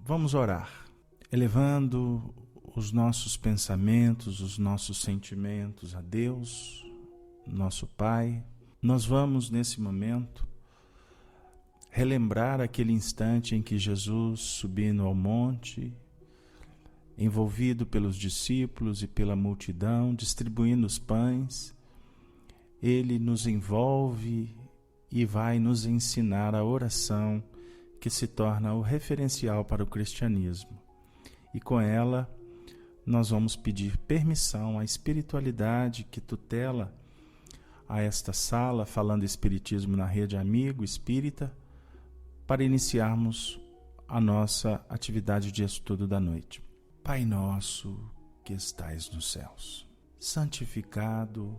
Vamos orar, elevando os nossos pensamentos, os nossos sentimentos a Deus, nosso Pai. Nós vamos, nesse momento, relembrar aquele instante em que Jesus, subindo ao monte, envolvido pelos discípulos e pela multidão, distribuindo os pães, Ele nos envolve e vai nos ensinar a oração que se torna o referencial para o cristianismo. E com ela, nós vamos pedir permissão à espiritualidade que tutela a esta sala, falando Espiritismo na Rede Amigo Espírita, para iniciarmos a nossa atividade de estudo da noite. Pai nosso que estais nos céus, santificado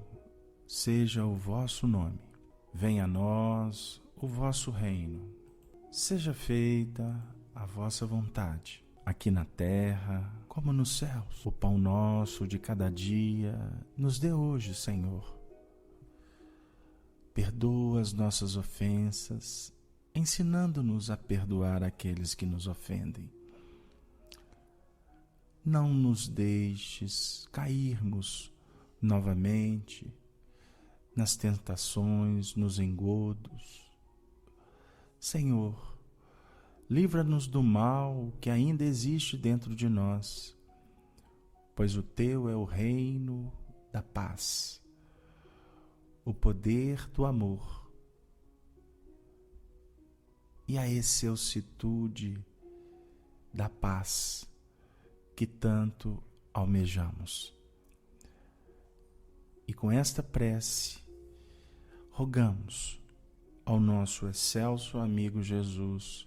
seja o vosso nome. Venha a nós o vosso reino. Seja feita a vossa vontade, aqui na terra como nos céus. O pão nosso de cada dia nos dê hoje, Senhor. Perdoa as nossas ofensas, ensinando-nos a perdoar aqueles que nos ofendem. Não nos deixes cairmos novamente nas tentações, nos engodos. Senhor, livra-nos do mal que ainda existe dentro de nós, pois o Teu é o reino da paz, o poder do amor e a excelsitude da paz que tanto almejamos. E com esta prece, rogamos ao nosso excelso amigo Jesus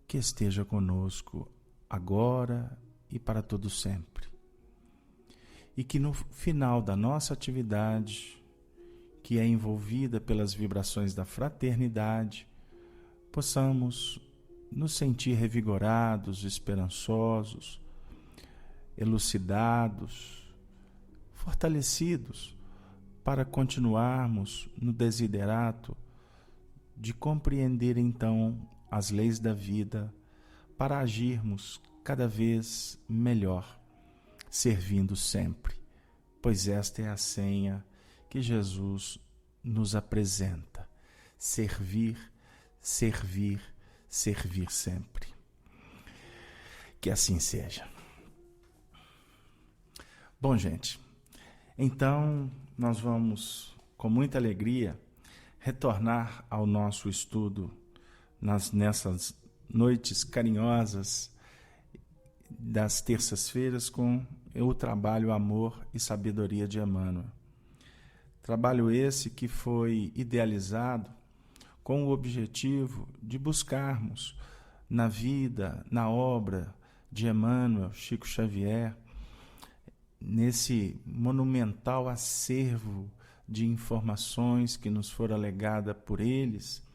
que esteja conosco agora e para todo sempre. E que no final da nossa atividade, que é envolvida pelas vibrações da fraternidade, possamos nos sentir revigorados, esperançosos, elucidados, fortalecidos para continuarmos no desiderato de compreender então as leis da vida para agirmos cada vez melhor, servindo sempre, pois esta é a senha que Jesus nos apresenta: servir, servir, servir sempre. Que assim seja. Bom, gente, então nós vamos, com muita alegria, retornar ao nosso estudo nessas noites carinhosas das terças-feiras com o trabalho Amor e Sabedoria de Emmanuel. Trabalho esse que foi idealizado com o objetivo de buscarmos na vida, na obra de Emmanuel, Chico Xavier, nesse monumental acervo de informações que nos fora legada por eles,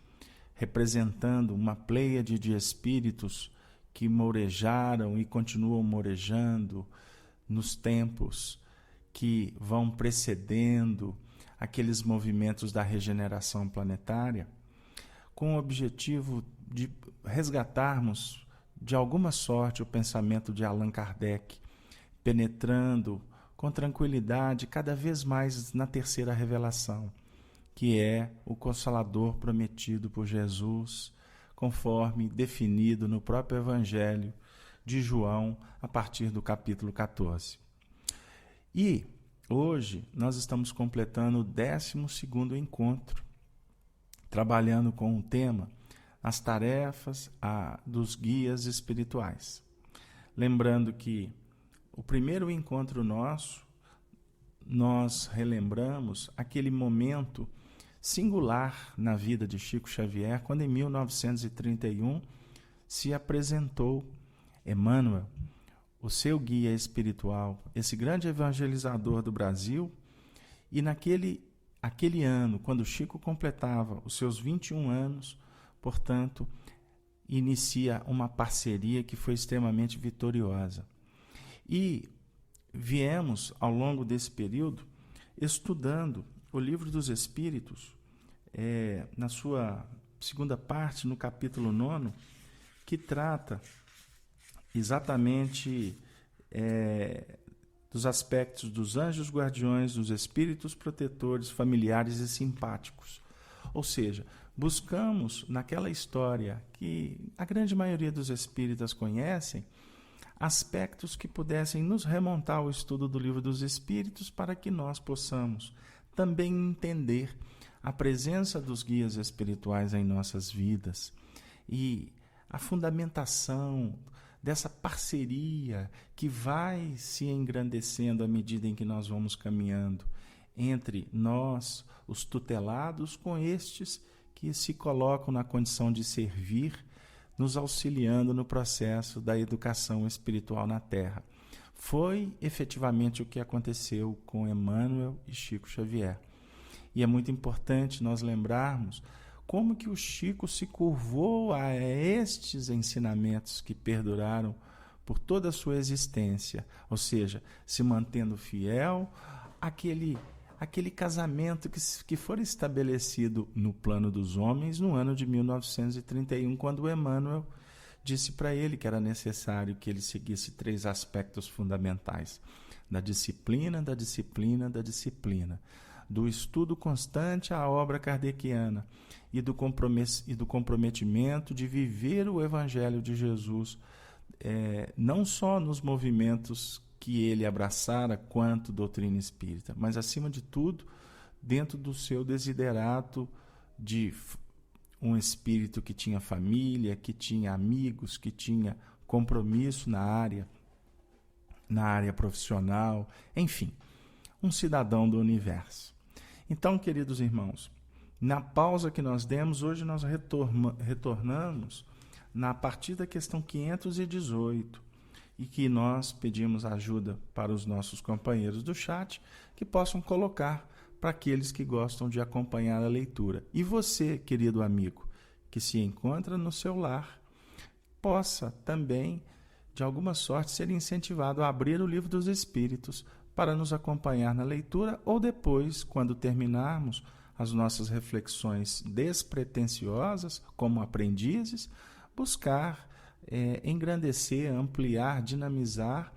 representando uma pleiade de espíritos que mourejaram e continuam mourejando nos tempos que vão precedendo aqueles movimentos da regeneração planetária, com o objetivo de resgatarmos de alguma sorte o pensamento de Allan Kardec, penetrando com tranquilidade cada vez mais na terceira revelação, que é o Consolador prometido por Jesus, conforme definido no próprio Evangelho de João, a partir do capítulo 14. E hoje nós estamos completando o 12º encontro, trabalhando com o tema As Tarefas dos Guias Espirituais. Lembrando que o primeiro encontro nosso, nós relembramos aquele momento singular na vida de Chico Xavier, quando em 1931 se apresentou Emmanuel, o seu guia espiritual, esse grande evangelizador do Brasil, e aquele ano, quando Chico completava os seus 21 anos, portanto, inicia uma parceria que foi extremamente vitoriosa. E viemos, ao longo desse período, estudando o Livro dos Espíritos, na sua segunda parte, no capítulo 9, que trata exatamente dos aspectos dos anjos guardiões, dos espíritos protetores, familiares e simpáticos. Ou seja, buscamos naquela história que a grande maioria dos espíritas conhecem, aspectos que pudessem nos remontar ao estudo do Livro dos Espíritos para que nós possamos também entender a presença dos guias espirituais em nossas vidas e a fundamentação dessa parceria que vai se engrandecendo à medida em que nós vamos caminhando entre nós, os tutelados, com estes que se colocam na condição de servir, nos auxiliando no processo da educação espiritual na Terra. Foi efetivamente o que aconteceu com Emmanuel e Chico Xavier. E é muito importante nós lembrarmos como que o Chico se curvou a estes ensinamentos que perduraram por toda a sua existência, ou seja, se mantendo fiel àquele casamento que foi estabelecido no plano dos homens no ano de 1931, quando Emmanuel disse para ele que era necessário que ele seguisse 3 aspectos fundamentais: da disciplina, da disciplina, da disciplina, do estudo constante à obra kardeciana e do comprometimento de viver o Evangelho de Jesus, não só nos movimentos que ele abraçara quanto doutrina espírita, mas, acima de tudo, dentro do seu desiderato de um espírito que tinha família, que tinha amigos, que tinha compromisso na área profissional, enfim, um cidadão do universo. Então, queridos irmãos, na pausa que nós demos, hoje nós retornamos na partir da questão 518, e que nós pedimos ajuda para os nossos companheiros do chat, que possam colocar para aqueles que gostam de acompanhar a leitura. E você, querido amigo, que se encontra no seu lar, possa também, de alguma sorte, ser incentivado a abrir o Livro dos Espíritos para nos acompanhar na leitura, ou depois, quando terminarmos as nossas reflexões despretensiosas, como aprendizes, buscar engrandecer, ampliar, dinamizar,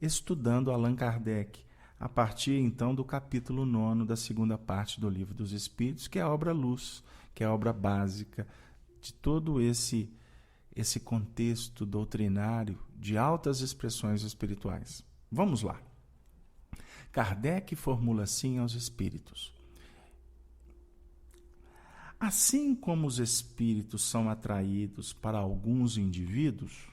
estudando Allan Kardec, a partir então do capítulo 9 da segunda parte do Livro dos Espíritos, que é a obra luz, que é a obra básica de todo esse contexto doutrinário de altas expressões espirituais. Vamos lá. Kardec formula assim aos espíritos: assim como os espíritos são atraídos para alguns indivíduos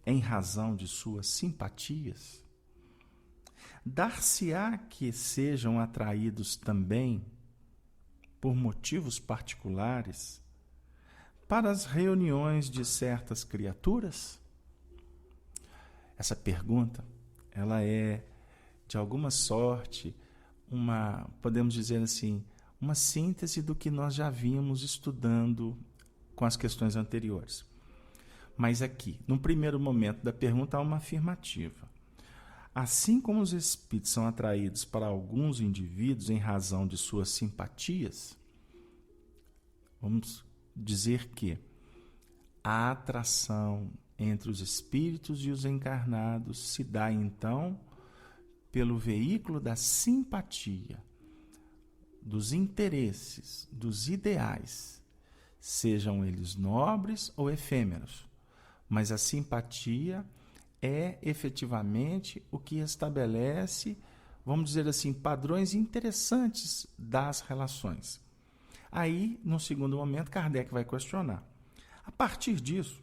em razão de suas simpatias, dar-se-á que sejam atraídos também por motivos particulares para as reuniões de certas criaturas? Essa pergunta, ela é, de alguma sorte, podemos dizer assim, uma síntese do que nós já vínhamos estudando com as questões anteriores. Mas aqui, no primeiro momento da pergunta, há uma afirmativa. Assim como os espíritos são atraídos para alguns indivíduos em razão de suas simpatias, vamos dizer que a atração entre os espíritos e os encarnados se dá, então, pelo veículo da simpatia, dos interesses, dos ideais, sejam eles nobres ou efêmeros. Mas a simpatia é efetivamente o que estabelece, vamos dizer assim, padrões interessantes das relações. Aí, no segundo momento, Kardec vai questionar. A partir disso,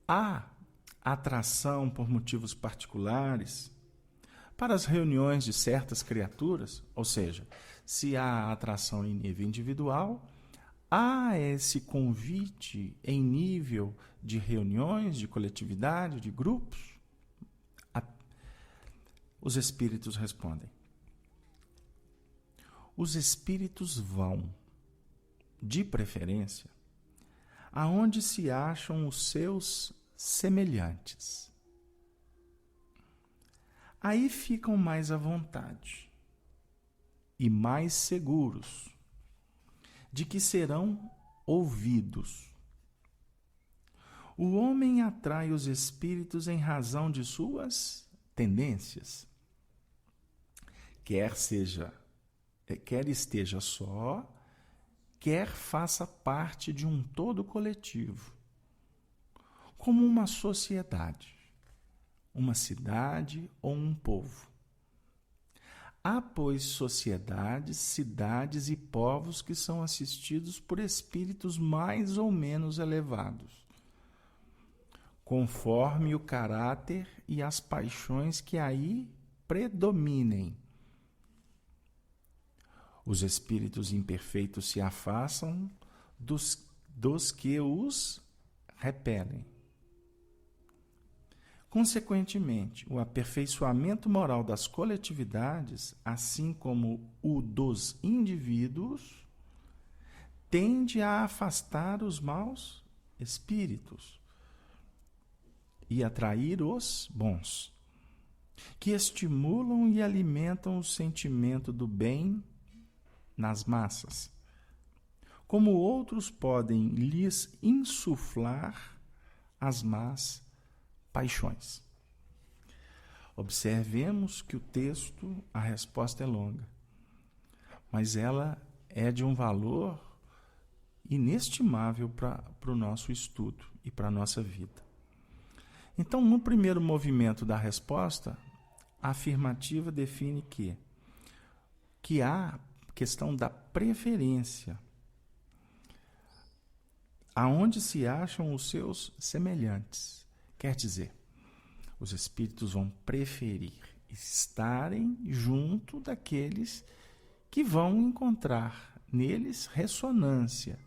há atração por motivos particulares para as reuniões de certas criaturas, ou seja, se há atração em nível individual, há esse convite em nível de reuniões, de coletividade, de grupos? Os espíritos respondem: os espíritos vão, de preferência, aonde se acham os seus semelhantes. Aí ficam mais à vontade e mais seguros de que serão ouvidos. O homem atrai os espíritos em razão de suas tendências. Quer esteja só, quer faça parte de um todo coletivo, como uma sociedade, uma cidade ou um povo. Há, pois, sociedades, cidades e povos que são assistidos por espíritos mais ou menos elevados, conforme o caráter e as paixões que aí predominem. Os espíritos imperfeitos se afastam dos que os repelem. Consequentemente, o aperfeiçoamento moral das coletividades, assim como o dos indivíduos, tende a afastar os maus espíritos e atrair os bons, que estimulam e alimentam o sentimento do bem nas massas, como outros podem lhes insuflar as más paixões. Observemos que o texto, a resposta é longa, mas ela é de um valor inestimável para o nosso estudo e para a nossa vida. Então, no primeiro movimento da resposta, a afirmativa define que há questão da preferência, aonde se acham os seus semelhantes. Quer dizer, os espíritos vão preferir estarem junto daqueles que vão encontrar neles ressonância,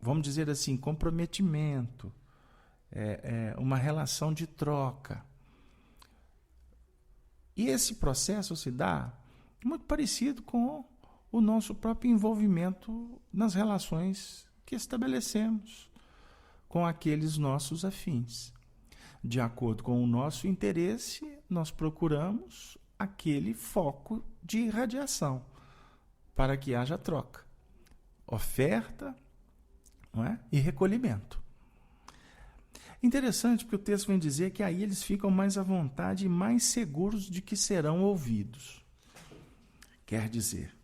vamos dizer assim, comprometimento, uma relação de troca. E esse processo se dá muito parecido com o nosso próprio envolvimento nas relações que estabelecemos com aqueles nossos afins. De acordo com o nosso interesse, nós procuramos aquele foco de irradiação para que haja troca, oferta, não é? E recolhimento. Interessante porque o texto vem dizer que aí eles ficam mais à vontade e mais seguros de que serão ouvidos. Quer dizer,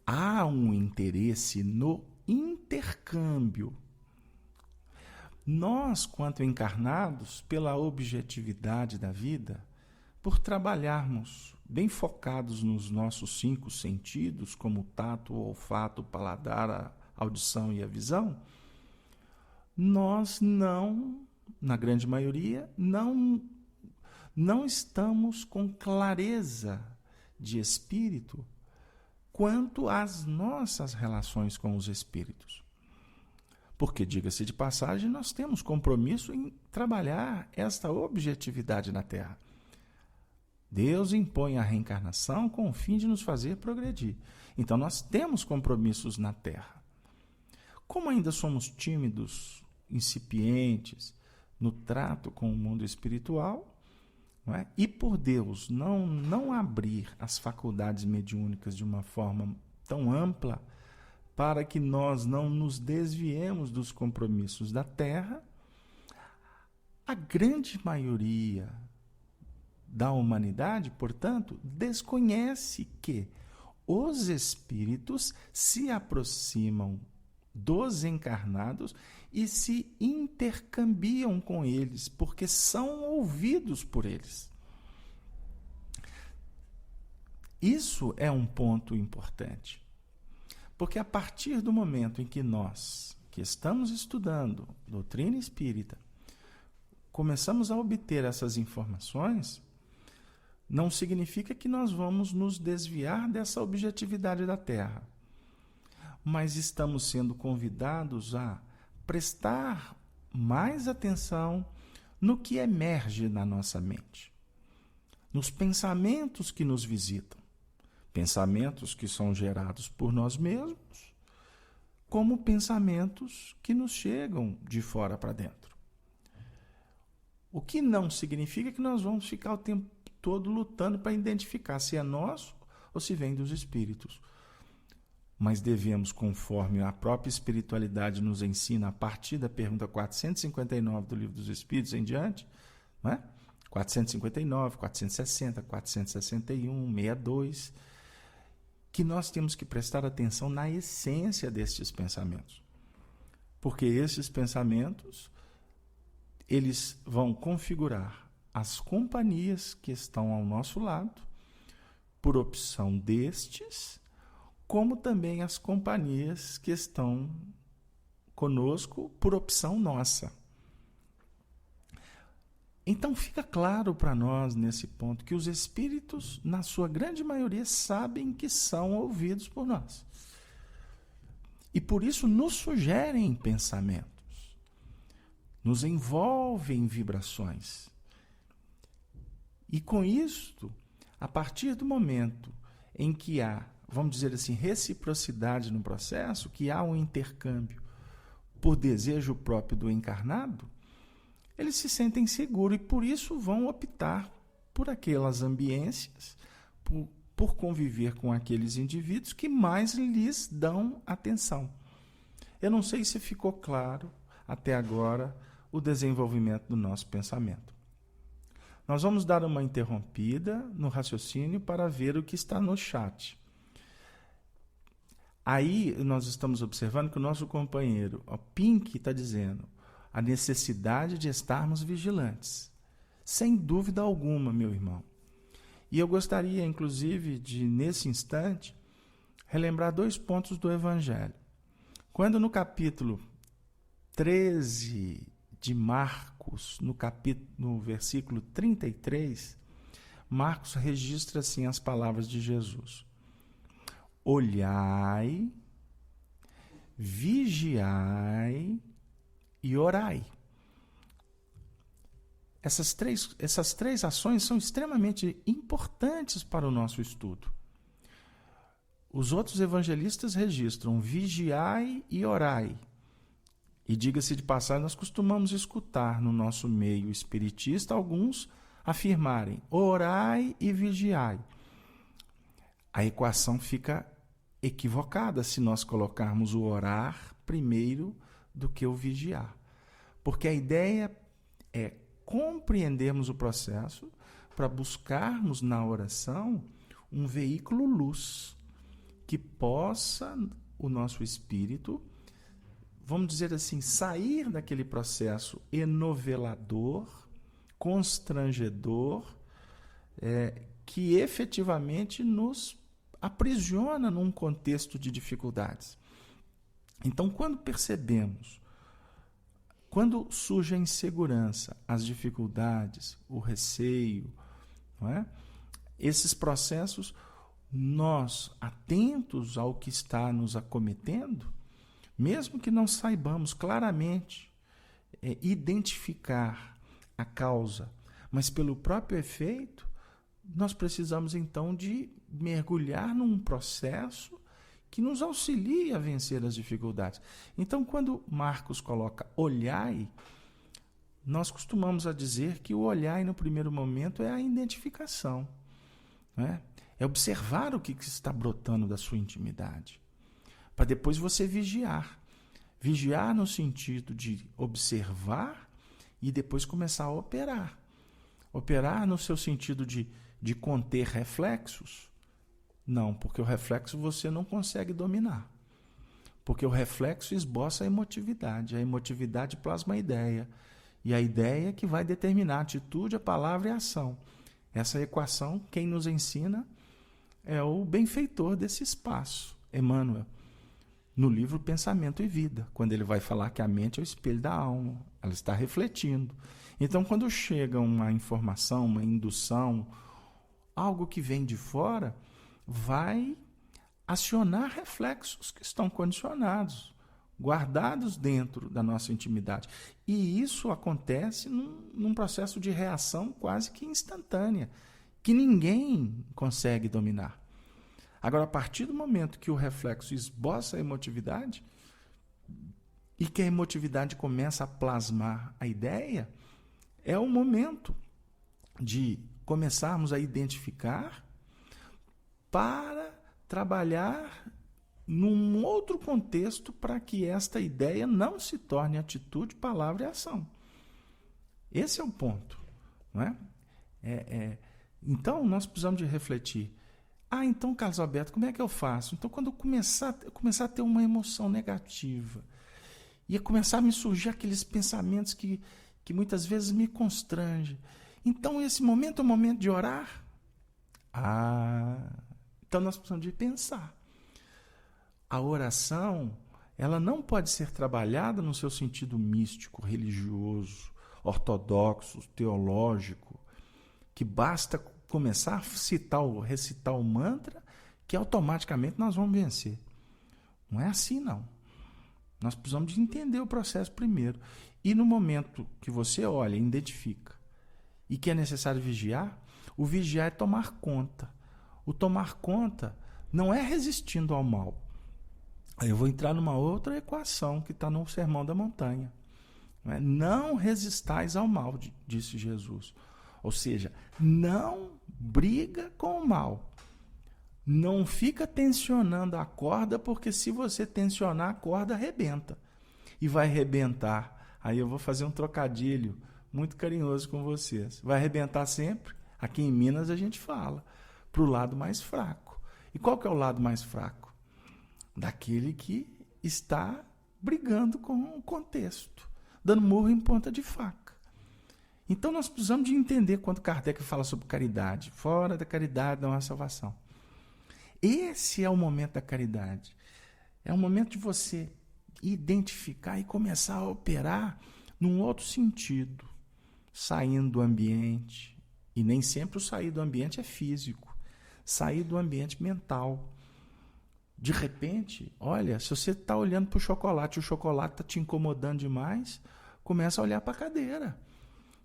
há um interesse no intercâmbio. Nós, quanto encarnados, pela objetividade da vida, por trabalharmos bem focados nos nossos 5 sentidos, como o tato, o olfato, o paladar, a audição e a visão, nós não, na grande maioria, não estamos com clareza de espírito quanto às nossas relações com os espíritos. Porque, diga-se de passagem, nós temos compromisso em trabalhar esta objetividade na Terra. Deus impõe a reencarnação com o fim de nos fazer progredir. Então, nós temos compromissos na Terra. Como ainda somos tímidos, incipientes no trato com o mundo espiritual, não é? E por Deus não abrir as faculdades mediúnicas de uma forma tão ampla para que nós não nos desviemos dos compromissos da Terra, a grande maioria da humanidade, portanto, desconhece que os espíritos se aproximam dos encarnados e se intercambiam com eles, porque são ouvidos por eles. Isso é um ponto importante, porque a partir do momento em que nós, que estamos estudando doutrina espírita, começamos a obter essas informações, não significa que nós vamos nos desviar dessa objetividade da Terra, mas estamos sendo convidados a prestar mais atenção no que emerge na nossa mente, nos pensamentos que nos visitam, pensamentos que são gerados por nós mesmos, como pensamentos que nos chegam de fora para dentro. O que não significa que nós vamos ficar o tempo todo lutando para identificar se é nosso ou se vem dos espíritos. mas devemos, conforme a própria espiritualidade nos ensina, a partir da pergunta 459 do Livro dos Espíritos em diante, não é? 459, 460, 461, 62, que nós temos que prestar atenção na essência destes pensamentos. Porque esses pensamentos, eles vão configurar as companhias que estão ao nosso lado, por opção destes, como também as companhias que estão conosco por opção nossa. Então fica claro para nós nesse ponto que os espíritos, na sua grande maioria, sabem que são ouvidos por nós. E por isso nos sugerem pensamentos, nos envolvem em vibrações. E com isto, a partir do momento em que há, vamos dizer assim, reciprocidade no processo, que há um intercâmbio por desejo próprio do encarnado, eles se sentem seguros e por isso vão optar por aquelas ambiências, por conviver com aqueles indivíduos que mais lhes dão atenção. Eu não sei se ficou claro até agora o desenvolvimento do nosso pensamento. Nós vamos dar uma interrompida no raciocínio para ver o que está no chat. Aí nós estamos observando que o nosso companheiro, o Pink, está dizendo a necessidade de estarmos vigilantes. Sem dúvida alguma, meu irmão. E eu gostaria, inclusive, de, nesse instante, relembrar 2 pontos do Evangelho. Quando no capítulo 13 de Marcos, no versículo 33, Marcos registra assim as palavras de Jesus: olhai, vigiai e orai. Essas três ações são extremamente importantes para o nosso estudo. Os outros evangelistas registram vigiai e orai. E diga-se de passagem, nós costumamos escutar no nosso meio espiritista alguns afirmarem orai e vigiai. A equação fica equivocada se nós colocarmos o orar primeiro do que o vigiar. Porque a ideia é compreendermos o processo para buscarmos na oração um veículo luz que possa o nosso espírito, vamos dizer assim, sair daquele processo enovelador, constrangedor, que efetivamente nos aprisiona num contexto de dificuldades. Então, quando percebemos, quando surge a insegurança, as dificuldades, o receio, não é? Esses processos, nós, atentos ao que está nos acometendo, mesmo que não saibamos claramente identificar a causa, mas pelo próprio efeito, nós precisamos então de mergulhar num processo que nos auxilie a vencer as dificuldades. Então, quando Marcos coloca olhai, nós costumamos a dizer que o olhai no primeiro momento é a identificação, né? É observar o que está brotando da sua intimidade, para depois você vigiar. Vigiar no sentido de observar e depois começar a operar. Operar no seu sentido de conter reflexos? Não, porque o reflexo você não consegue dominar. Porque o reflexo esboça a emotividade plasma a ideia. E a ideia é que vai determinar a atitude, a palavra e a ação. Essa equação, quem nos ensina é o benfeitor desse espaço, Emmanuel, no livro Pensamento e Vida, quando ele vai falar que a mente é o espelho da alma, ela está refletindo. Então, quando chega uma informação, uma indução, algo que vem de fora, vai acionar reflexos que estão condicionados, guardados dentro da nossa intimidade. E isso acontece num processo de reação quase que instantânea, que ninguém consegue dominar. Agora, a partir do momento que o reflexo esboça a emotividade e que a emotividade começa a plasmar a ideia, é o momento de começarmos a identificar para trabalhar num outro contexto para que esta ideia não se torne atitude, palavra e ação. Esse é o ponto, não é? Então, nós precisamos de refletir. Então, Carlos Alberto, como é que eu faço? Então, quando eu começar a ter uma emoção negativa, ia começar a me surgir aqueles pensamentos que muitas vezes me constrangem. Então, esse momento é o momento de orar? Então nós precisamos de pensar. A oração, ela não pode ser trabalhada no seu sentido místico, religioso, ortodoxo, teológico, que basta começar a recitar o mantra que automaticamente nós vamos vencer. Não é assim, não. Nós precisamos de entender o processo primeiro. E no momento que você olha, identifica, e que é necessário vigiar, o vigiar é tomar conta. O tomar conta não é resistindo ao mal. Aí eu vou entrar numa outra equação que está no Sermão da Montanha. Não resistais ao mal, disse Jesus. Ou seja, não briga com o mal. Não fica tensionando a corda, porque se você tensionar a corda, arrebenta. E vai arrebentar. Aí eu vou fazer um trocadilho muito carinhoso com vocês. Vai arrebentar sempre. Aqui em Minas a gente fala para o lado mais fraco. E qual que é o lado mais fraco? Daquele que está brigando com o contexto, dando murro em ponta de faca. Então nós precisamos de entender quando Kardec fala sobre caridade. Fora da caridade não há salvação. Esse é o momento da caridade. É o momento de você identificar e começar a operar num outro sentido, saindo do ambiente. E nem sempre o sair do ambiente é físico. Sair do ambiente mental. De repente, olha, se você está olhando para o chocolate está te incomodando demais, começa a olhar para a cadeira.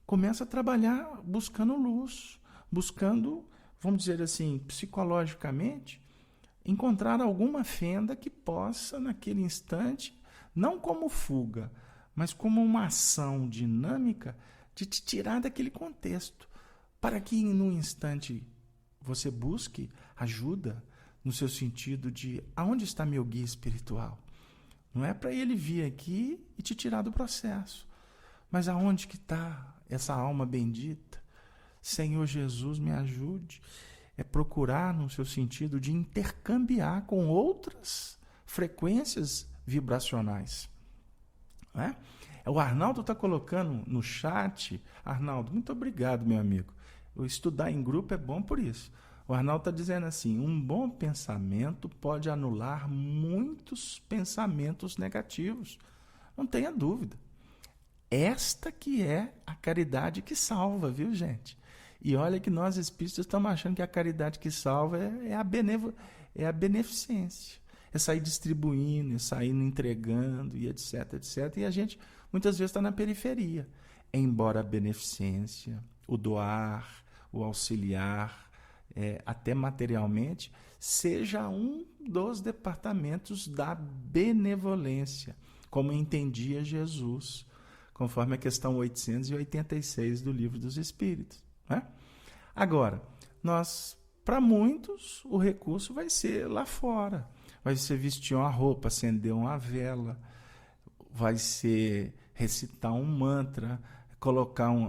Começa a trabalhar buscando luz, buscando, vamos dizer assim, psicologicamente, encontrar alguma fenda que possa, naquele instante, não como fuga, mas como uma ação dinâmica de te tirar daquele contexto, para que, num instante, você busque ajuda no seu sentido de aonde está meu guia espiritual. Não é para ele vir aqui e te tirar do processo, mas aonde que está essa alma bendita? Senhor Jesus, me ajude. É procurar no seu sentido de intercambiar com outras frequências vibracionais. Não é? O Arnaldo está colocando no chat. Arnaldo, muito obrigado, meu amigo. Estudar em grupo é bom por isso. O Arnaldo está dizendo assim, um bom pensamento pode anular muitos pensamentos negativos. Não tenha dúvida. Esta que é a caridade que salva, viu, gente? E olha que nós espíritas estamos achando que a caridade que salva é a beneficência. É sair distribuindo, é sair entregando e etc, etc. E a gente muitas vezes está na periferia. Embora a beneficência, o doar, o auxiliar, até materialmente, seja um dos departamentos da benevolência, como entendia Jesus, conforme a questão 886 do Livro dos Espíritos. Né? Agora, para muitos, o recurso vai ser lá fora. Vai ser vestir uma roupa, acender uma vela, vai ser recitar um mantra,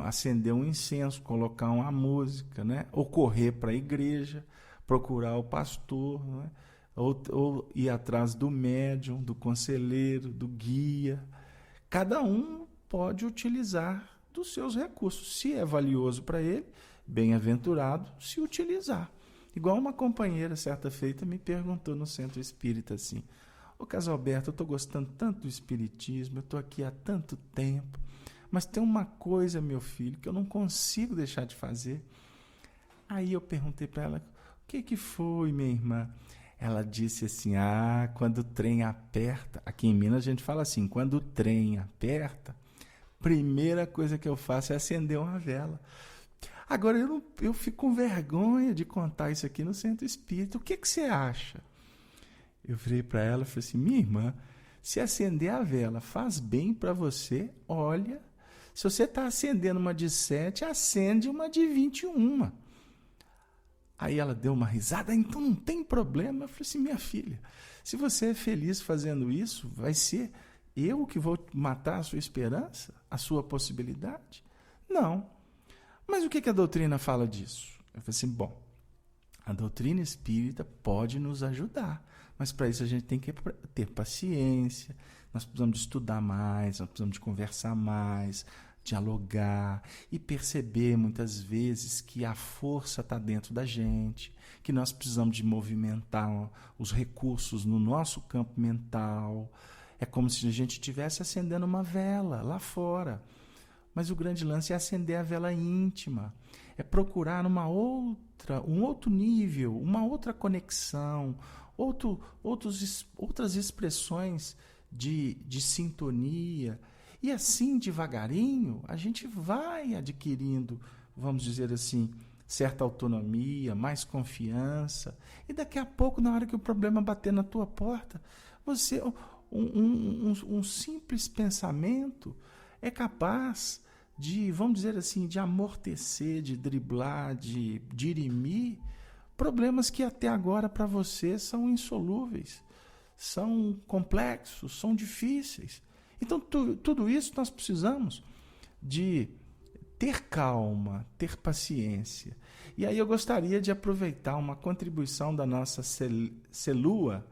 acender um incenso, colocar uma música, né? Ou correr para a igreja, procurar o pastor, né? ou ir atrás do médium, do conselheiro, do guia. Cada um pode utilizar dos seus recursos. Se é valioso para ele, bem-aventurado se utilizar. Igual uma companheira, certa feita, me perguntou no centro espírita assim, ô Casalberto, eu estou gostando tanto do espiritismo, eu estou aqui há tanto tempo, mas tem uma coisa, meu filho, que eu não consigo deixar de fazer. Aí eu perguntei para ela, o que foi, minha irmã? Ela disse assim, quando o trem aperta, aqui em Minas a gente fala assim, quando o trem aperta, primeira coisa que eu faço é acender uma vela. Agora, eu fico com vergonha de contar isso aqui no centro espírita. O que você acha? Eu virei para ela e falei assim, minha irmã, se acender a vela faz bem para você, olha, se você está acendendo uma de 7, acende uma de 21. Aí ela deu uma risada, então não tem problema. Eu falei assim, minha filha, se você é feliz fazendo isso, vai ser eu que vou matar a sua esperança, a sua possibilidade? Não. Mas o que a doutrina fala disso? Eu falei assim, bom, a doutrina espírita pode nos ajudar, mas para isso a gente tem que ter paciência, nós precisamos de estudar mais, nós precisamos de conversar mais, dialogar e perceber muitas vezes que a força está dentro da gente, que nós precisamos de movimentar os recursos no nosso campo mental. É como se a gente estivesse acendendo uma vela lá fora. Mas o grande lance é acender a vela íntima, é procurar um outro nível, uma outra conexão, outras expressões de sintonia. E assim, devagarinho, a gente vai adquirindo, vamos dizer assim, certa autonomia, mais confiança. E daqui a pouco, na hora que o problema bater na tua porta, você, um simples pensamento é capaz de, vamos dizer assim, de amortecer, de driblar, de dirimir problemas que até agora para você são insolúveis, são complexos, são difíceis. Então, tudo isso nós precisamos de ter calma, ter paciência. E aí eu gostaria de aproveitar uma contribuição da nossa Celua,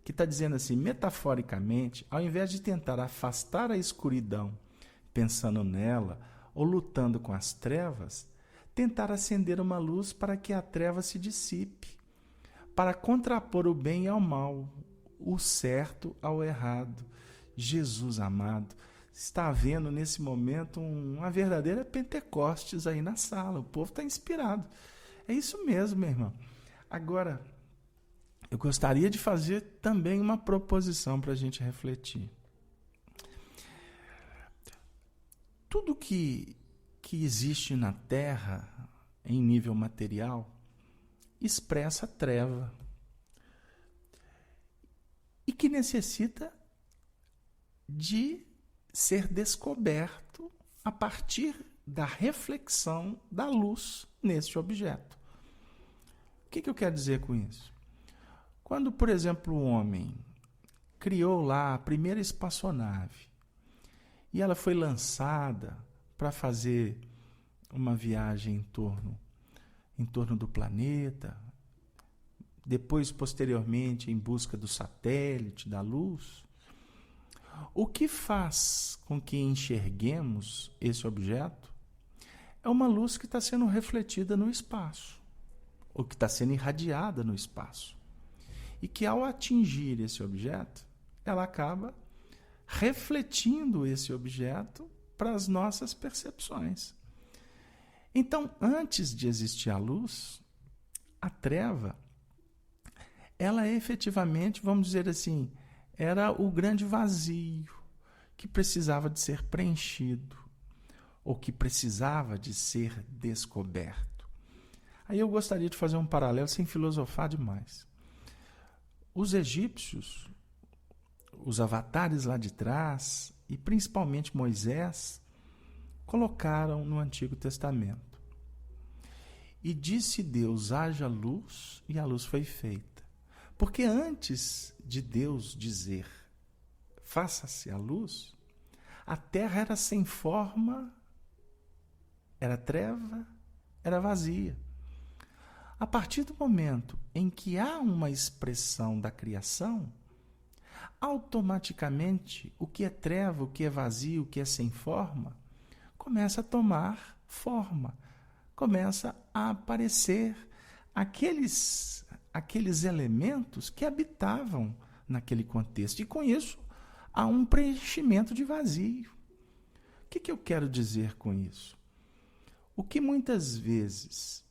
que está dizendo assim, metaforicamente, ao invés de tentar afastar a escuridão, pensando nela, ou lutando com as trevas, tentar acender uma luz para que a treva se dissipe, para contrapor o bem ao mal, o certo ao errado. Jesus amado, está havendo nesse momento uma verdadeira Pentecostes aí na sala, o povo está inspirado. É isso mesmo, meu irmão. Agora, eu gostaria de fazer também uma proposição para a gente refletir. Tudo que existe na Terra, em nível material, expressa treva. E que necessita de ser descoberto a partir da reflexão da luz nesse objeto. O que eu quero dizer com isso? Quando, por exemplo, o homem criou lá a primeira espaçonave e ela foi lançada para fazer uma viagem em torno do planeta, depois, posteriormente, em busca do satélite, da luz, o que faz com que enxerguemos esse objeto é uma luz que está sendo refletida no espaço, ou que está sendo irradiada no espaço. E que, ao atingir esse objeto, ela acaba refletindo esse objeto para as nossas percepções. Então, antes de existir a luz, a treva, ela efetivamente, vamos dizer assim, era o grande vazio que precisava de ser preenchido, ou que precisava de ser descoberto. Aí eu gostaria de fazer um paralelo sem filosofar demais. Os egípcios, os avatares lá de trás, e principalmente Moisés, colocaram no Antigo Testamento. E disse Deus, haja luz, e a luz foi feita. Porque antes de Deus dizer, faça-se a luz, a terra era sem forma, era treva, era vazia. A partir do momento em que há uma expressão da criação, automaticamente o que é treva, o que é vazio, o que é sem forma, começa a tomar forma, começa a aparecer aqueles elementos que habitavam naquele contexto. E com isso, há um preenchimento de vazio. O que eu quero dizer com isso? O que muitas vezes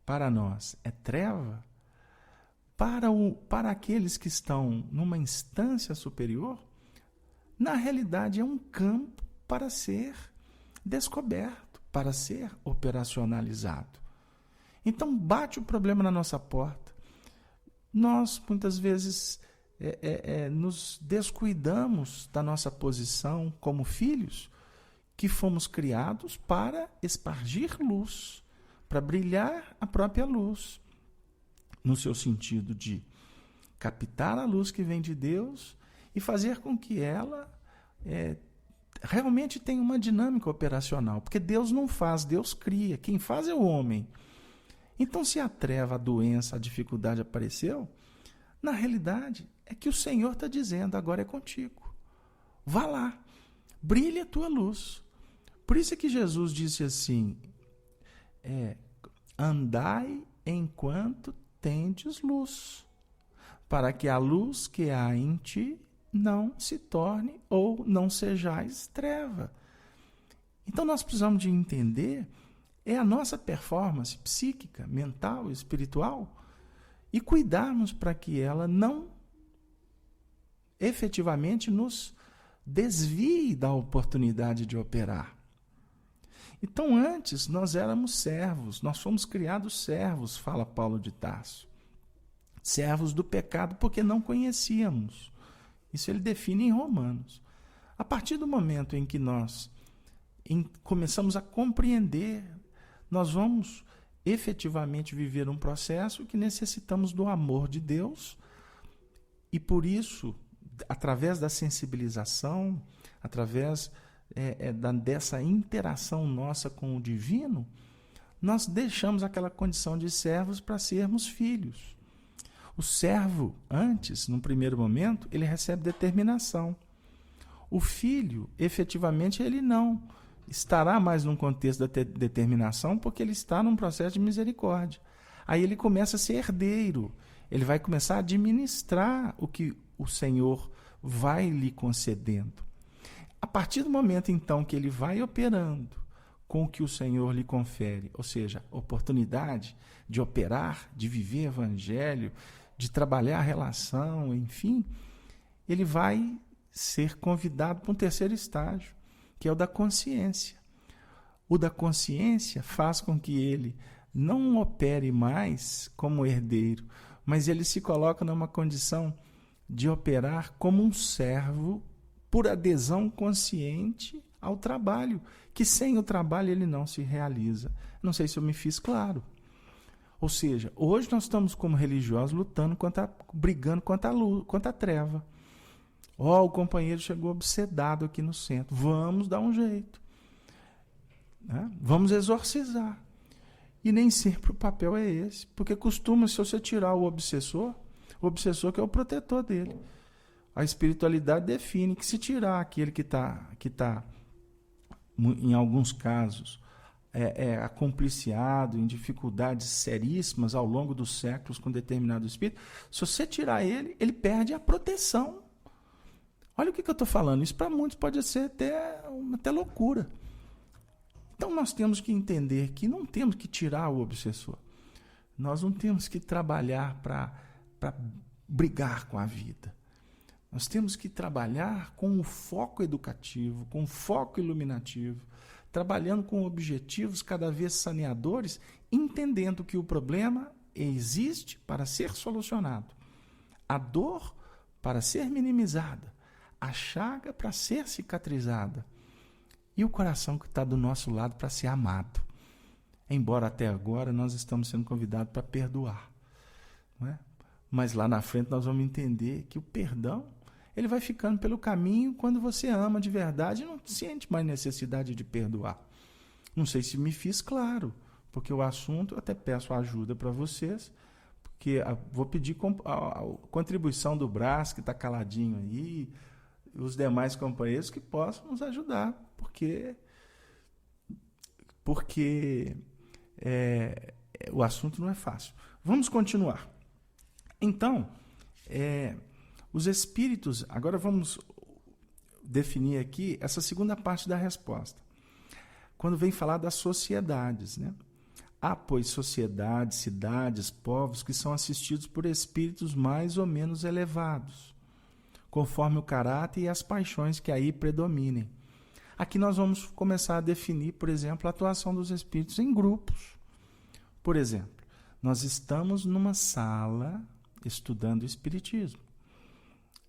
para nós é treva, para aqueles que estão numa instância superior, na realidade é um campo para ser descoberto, para ser operacionalizado. Então bate o problema na nossa porta. Nós muitas vezes nos descuidamos da nossa posição como filhos, que fomos criados para espargir luz, para brilhar a própria luz. no seu sentido de captar a luz que vem de Deus e fazer com que ela realmente tenha uma dinâmica operacional. Porque Deus não faz, Deus cria. Quem faz é o homem. Então, se a treva, a doença, a dificuldade apareceu, na realidade é que o Senhor está dizendo, agora é contigo. Vá lá, brilhe a tua luz. Por isso é que Jesus disse assim, andai enquanto tendes luz, para que a luz que há em ti não se torne ou não sejais treva. Então nós precisamos de entender a nossa performance psíquica, mental, espiritual e cuidarmos para que ela não efetivamente nos desvie da oportunidade de operar. Então antes nós éramos servos, nós fomos criados servos, fala Paulo de Tarso. Servos do pecado porque não conhecíamos. Isso ele define em Romanos. A partir do momento em que nós começamos a compreender, nós vamos efetivamente viver um processo que necessitamos do amor de Deus e por isso, através da sensibilização, através dessa interação nossa com o divino, nós deixamos aquela condição de servos para sermos filhos. O servo, antes, num primeiro momento, ele recebe determinação. O filho, efetivamente, ele não estará mais num contexto da determinação, porque ele está num processo de misericórdia. Aí ele começa a ser herdeiro, ele vai começar a administrar o que o Senhor vai lhe concedendo. A partir do momento, então, que ele vai operando com o que o Senhor lhe confere, ou seja, oportunidade de operar, de viver evangelho, de trabalhar a relação, enfim, ele vai ser convidado para um terceiro estágio, que é o da consciência. O da consciência faz com que ele não opere mais como herdeiro, mas ele se coloca numa condição de operar como um servo por adesão consciente ao trabalho, que sem o trabalho ele não se realiza. Não sei se eu me fiz claro. Ou seja, hoje nós estamos como religiosos lutando brigando contra a treva. O companheiro chegou obsedado aqui no centro. Vamos dar um jeito. Né? Vamos exorcizar. E nem sempre o papel é esse. Porque costuma, se você tirar o obsessor que é o protetor dele. A espiritualidade define que se tirar aquele que tá, em alguns casos, acompliciado em dificuldades seríssimas ao longo dos séculos com determinado espírito, se você tirar ele, ele perde a proteção. Olha o que eu estou falando. Isso para muitos pode ser até loucura. Então nós temos que entender que não temos que tirar o obsessor. Nós não temos que trabalhar para brigar com a vida. Nós temos que trabalhar com o foco educativo, com o foco iluminativo, trabalhando com objetivos cada vez saneadores, entendendo que o problema existe para ser solucionado, a dor para ser minimizada, a chaga para ser cicatrizada e o coração que está do nosso lado para ser amado. Embora até agora nós estamos sendo convidados para perdoar, não é? Mas lá na frente nós vamos entender que o perdão ele vai ficando pelo caminho quando você ama de verdade e não sente mais necessidade de perdoar. Não sei se me fiz claro, porque o assunto, eu até peço ajuda para vocês, porque vou pedir a contribuição do Brás, que está caladinho aí, e os demais companheiros que possam nos ajudar, porque o assunto não é fácil. Vamos continuar. Então, os espíritos, agora vamos definir aqui essa segunda parte da resposta. Quando vem falar das sociedades, né? Há, pois, sociedades, cidades, povos que são assistidos por espíritos mais ou menos elevados, conforme o caráter e as paixões que aí predominem. Aqui nós vamos começar a definir, por exemplo, a atuação dos espíritos em grupos. Por exemplo, nós estamos numa sala estudando o espiritismo.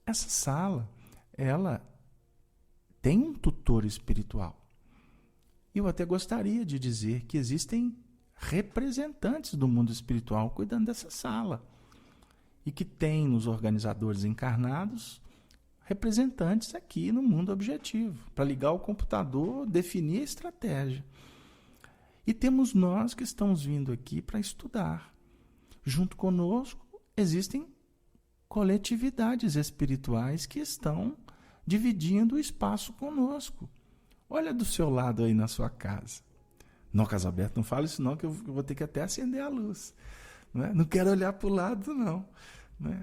Essa sala, ela tem um tutor espiritual. Eu até gostaria de dizer que existem representantes do mundo espiritual cuidando dessa sala. e que tem nos organizadores encarnados representantes aqui no mundo objetivo, para ligar o computador, definir a estratégia. E temos nós que estamos vindo aqui para estudar. Junto conosco existem coletividades espirituais que estão dividindo o espaço conosco. Olha do seu lado aí na sua casa. Não, Casalberto, não fala isso não, que eu vou ter que até acender a luz. Não quero olhar para o lado, não.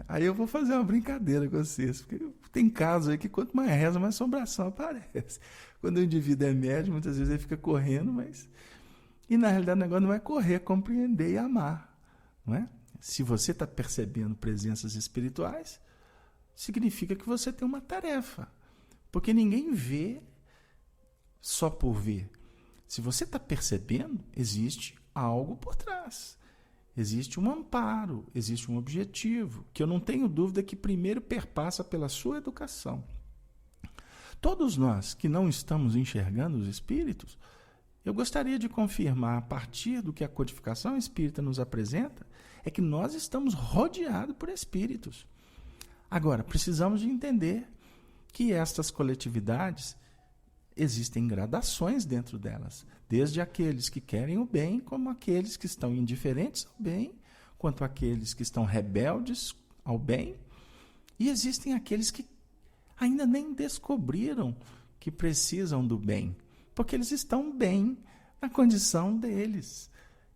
Aí eu vou fazer uma brincadeira com vocês, porque tem casos aí que quanto mais reza, mais assombração aparece. Quando o indivíduo é médio, muitas vezes ele fica correndo, mas... E na realidade o negócio não é correr, é compreender e amar. Não é? Se você está percebendo presenças espirituais, significa que você tem uma tarefa. Porque ninguém vê só por ver. Se você está percebendo, existe algo por trás. Existe um amparo, existe um objetivo, que eu não tenho dúvida que primeiro perpassa pela sua educação. Todos nós que não estamos enxergando os espíritos, eu gostaria de confirmar, a partir do que a codificação espírita nos apresenta, é que nós estamos rodeados por espíritos. Agora, precisamos de entender que estas coletividades existem gradações dentro delas, desde aqueles que querem o bem, como aqueles que estão indiferentes ao bem, quanto aqueles que estão rebeldes ao bem, e existem aqueles que ainda nem descobriram que precisam do bem, porque eles estão bem na condição deles.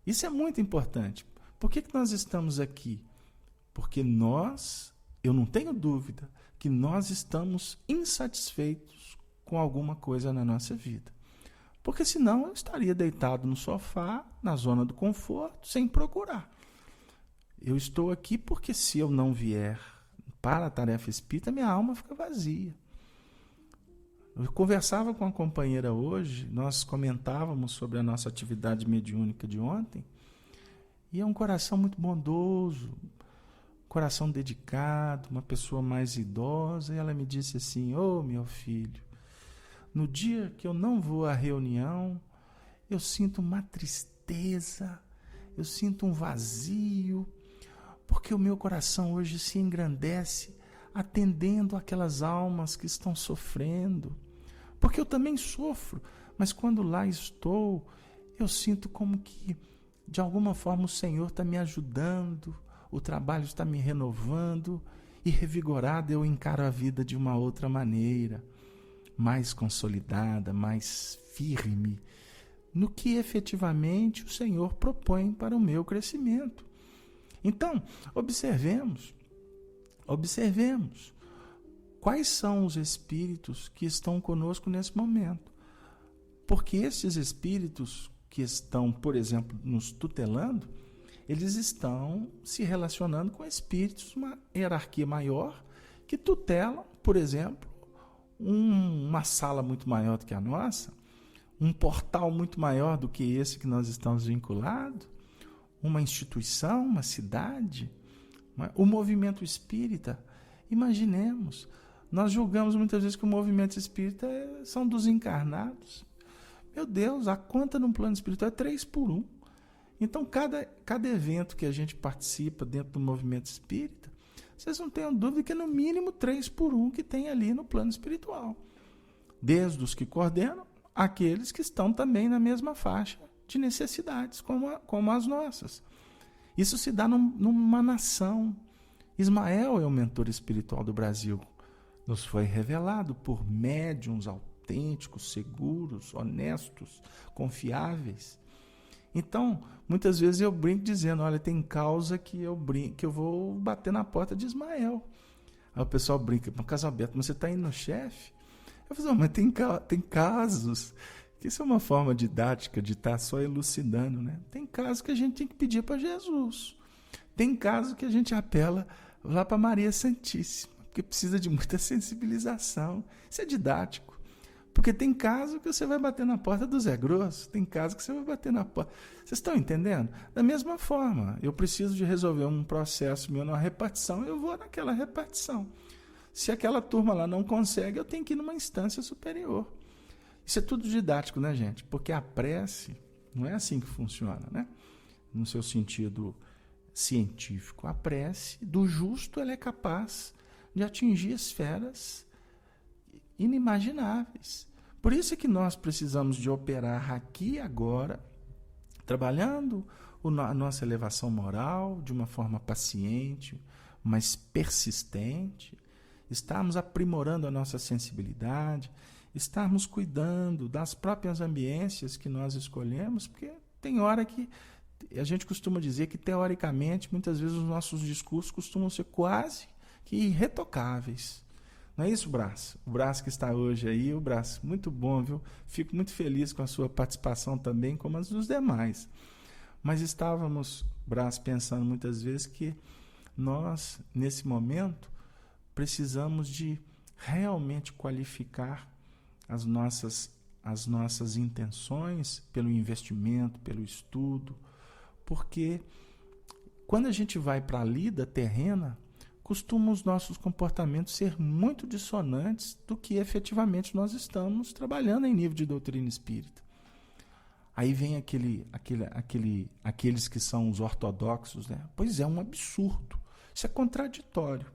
Isso é muito importante. Por que nós estamos aqui? Porque eu não tenho dúvida que nós estamos insatisfeitos com alguma coisa na nossa vida. Porque senão eu estaria deitado no sofá, na zona do conforto, sem procurar. Eu estou aqui porque se eu não vier para a tarefa espírita, minha alma fica vazia. Eu conversava com uma companheira hoje, nós comentávamos sobre a nossa atividade mediúnica de ontem, e é um coração muito bondoso, coração dedicado, uma pessoa mais idosa, e ela me disse assim: "Ô, meu filho, no dia que eu não vou à reunião, eu sinto uma tristeza, eu sinto um vazio, porque o meu coração hoje se engrandece atendendo aquelas almas que estão sofrendo. Porque eu também sofro, mas quando lá estou, eu sinto como que, de alguma forma, o Senhor está me ajudando, o trabalho está me renovando, e revigorado eu encaro a vida de uma outra maneira, mais consolidada, mais firme, no que efetivamente o Senhor propõe para o meu crescimento." Então, observemos quais são os espíritos que estão conosco nesse momento. Porque esses espíritos que estão, por exemplo, nos tutelando, eles estão se relacionando com espíritos, uma hierarquia maior, que tutelam, por exemplo, uma sala muito maior do que a nossa, um portal muito maior do que esse que nós estamos vinculados, uma instituição, uma cidade, o movimento espírita. Imaginemos, nós julgamos muitas vezes que o movimento espírita são dos encarnados. Meu Deus, a conta no plano espiritual é 3 por 1. Então, cada evento que a gente participa dentro do movimento espírita, vocês não tenham dúvida que é no mínimo 3 por 1 que tem ali no plano espiritual. Desde os que coordenam, aqueles que estão também na mesma faixa de necessidades, como as nossas. Isso se dá numa nação. Ismael é o mentor espiritual do Brasil. Nos foi revelado por médiuns autênticos, seguros, honestos, confiáveis. Então, muitas vezes eu brinco dizendo: olha, tem causa que eu vou bater na porta de Ismael. Aí o pessoal brinca: no Casalberto, mas você está indo no chefe? Eu falo: mas tem casos, que isso é uma forma didática de estar só elucidando, né? Tem casos que a gente tem que pedir para Jesus. Tem casos que a gente apela lá para Maria Santíssima, porque precisa de muita sensibilização. Isso é didático. Porque tem caso que você vai bater na porta do Zé Grosso, tem caso que você vai bater na porta... Vocês estão entendendo? Da mesma forma, eu preciso de resolver um processo meu numa repartição, eu vou naquela repartição. Se aquela turma lá não consegue, eu tenho que ir numa instância superior. Isso é tudo didático, né, gente? Porque a prece não é assim que funciona, né? No seu sentido científico. A prece do justo ela é capaz de atingir esferas inimagináveis. Por isso é que nós precisamos de operar aqui e agora, trabalhando a nossa elevação moral de uma forma paciente, mas persistente, estarmos aprimorando a nossa sensibilidade, estarmos cuidando das próprias ambiências que nós escolhemos, porque tem hora que a gente costuma dizer que, teoricamente, muitas vezes os nossos discursos costumam ser quase que irretocáveis. Não é isso, Brás? O Brás que está hoje aí, o Brás, muito bom, viu? Fico muito feliz com a sua participação também, como as dos demais. Mas estávamos, Brás, pensando muitas vezes que nós, nesse momento, precisamos de realmente qualificar as nossas intenções pelo investimento, pelo estudo, porque quando a gente vai para a lida terrena, costumam os nossos comportamentos ser muito dissonantes do que efetivamente nós estamos trabalhando em nível de doutrina espírita. Aí vem aqueles que são os ortodoxos, né? Pois é, um absurdo. Isso é contraditório.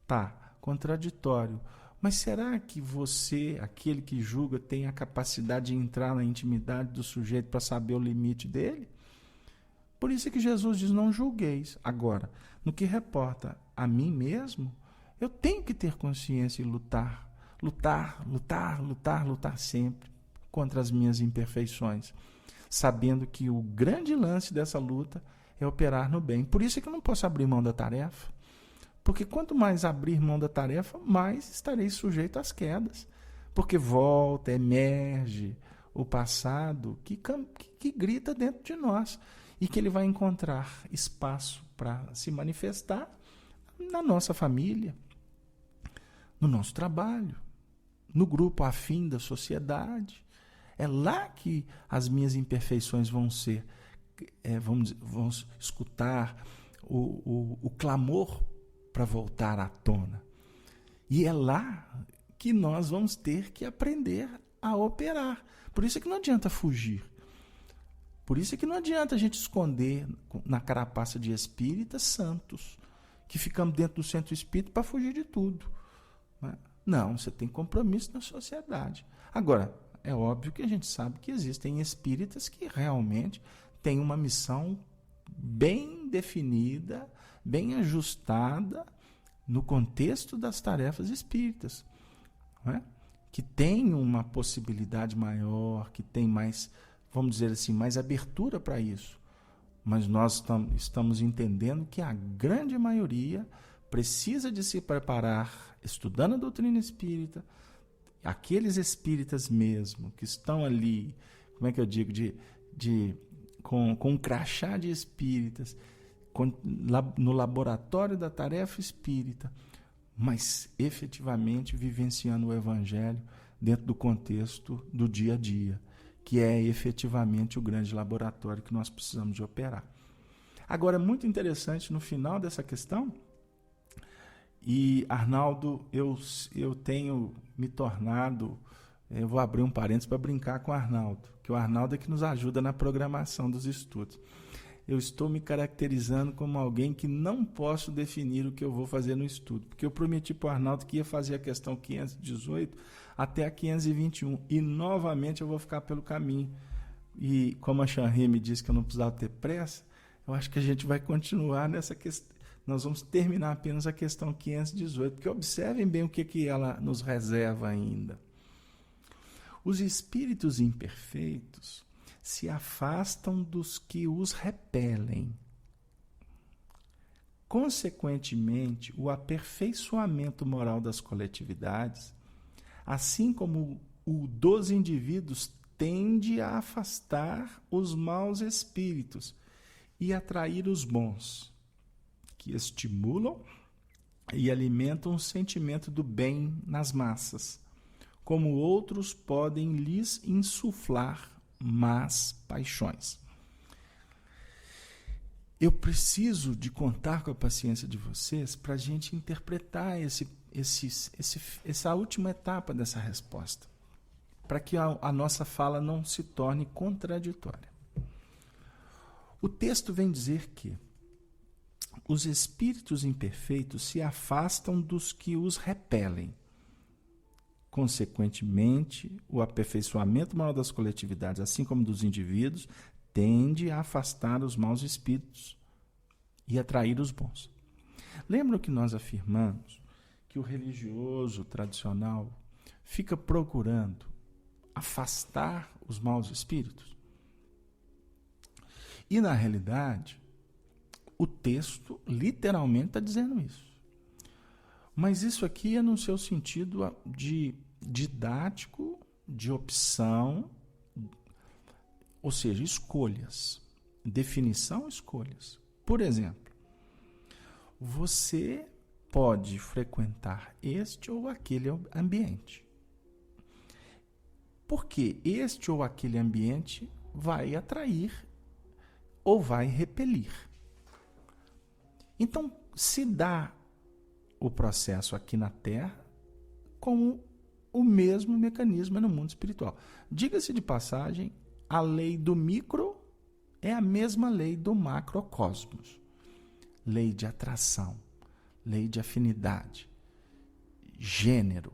Tá, contraditório. Mas será que você, aquele que julga, tem a capacidade de entrar na intimidade do sujeito para saber o limite dele? Por isso é que Jesus diz, não julgueis. Agora, no que reporta a mim mesmo, eu tenho que ter consciência e lutar sempre contra as minhas imperfeições, sabendo que o grande lance dessa luta é operar no bem. Por isso é que eu não posso abrir mão da tarefa, porque quanto mais abrir mão da tarefa, mais estarei sujeito às quedas, porque volta, emerge o passado que grita dentro de nós e que ele vai encontrar espaço para se manifestar na nossa família, no nosso trabalho, no grupo afim da sociedade. É lá que as minhas imperfeições vão ser, vão escutar o clamor para voltar à tona. E é lá que nós vamos ter que aprender a operar. Por isso é que não adianta fugir. Por isso é que não adianta a gente esconder na carapaça de espíritas santos, que ficamos dentro do centro espírita para fugir de tudo. Não, você tem compromisso na sociedade. Agora, é óbvio que a gente sabe que existem espíritas que realmente têm uma missão bem definida, bem ajustada no contexto das tarefas espíritas, não é? Que tem uma possibilidade maior, que tem mais, vamos dizer assim, mais abertura para isso. Mas nós estamos entendendo que a grande maioria precisa de se preparar estudando a doutrina espírita, aqueles espíritas mesmo que estão ali, como é que eu digo, com um crachá de espíritas, no laboratório da tarefa espírita, mas efetivamente vivenciando o evangelho dentro do contexto do dia a dia, que é efetivamente o grande laboratório que nós precisamos de operar. Agora, muito interessante, no final dessa questão, e Arnaldo, eu tenho me tornado, eu vou abrir um parênteses para brincar com o Arnaldo, que o Arnaldo é que nos ajuda na programação dos estudos. Eu estou me caracterizando como alguém que não posso definir o que eu vou fazer no estudo, porque eu prometi para o Arnaldo que ia fazer a questão 518 até a 521, e novamente eu vou ficar pelo caminho. E como a Chanri me disse que eu não precisava ter pressa, eu acho que a gente vai continuar nessa questão. Nós vamos terminar apenas a questão 518, porque observem bem o que ela nos reserva ainda. Os espíritos imperfeitos se afastam dos que os repelem. Consequentemente, o aperfeiçoamento moral das coletividades, assim como o dos indivíduos, tende a afastar os maus espíritos e atrair os bons, que estimulam e alimentam o sentimento do bem nas massas, como outros podem lhes insuflar más paixões. Eu preciso de contar com a paciência de vocês para a gente interpretar essa última etapa dessa resposta, para que a nossa fala não se torne contraditória. O texto vem dizer que os espíritos imperfeitos se afastam dos que os repelem. Consequentemente, o aperfeiçoamento moral das coletividades, assim como dos indivíduos, tende a afastar os maus espíritos e atrair os bons. Lembram que nós afirmamos que o religioso tradicional fica procurando afastar os maus espíritos? E, na realidade, o texto literalmente está dizendo isso. Mas isso aqui é no seu sentido de didático, de opção, ou seja, escolhas. Definição, escolhas. Por exemplo, você pode frequentar este ou aquele ambiente. Porque este ou aquele ambiente vai atrair ou vai repelir. Então, se dá o processo aqui na Terra como o mesmo mecanismo no mundo espiritual. Diga-se de passagem, a lei do micro é a mesma lei do macrocosmos. Lei de atração, lei de afinidade, gênero,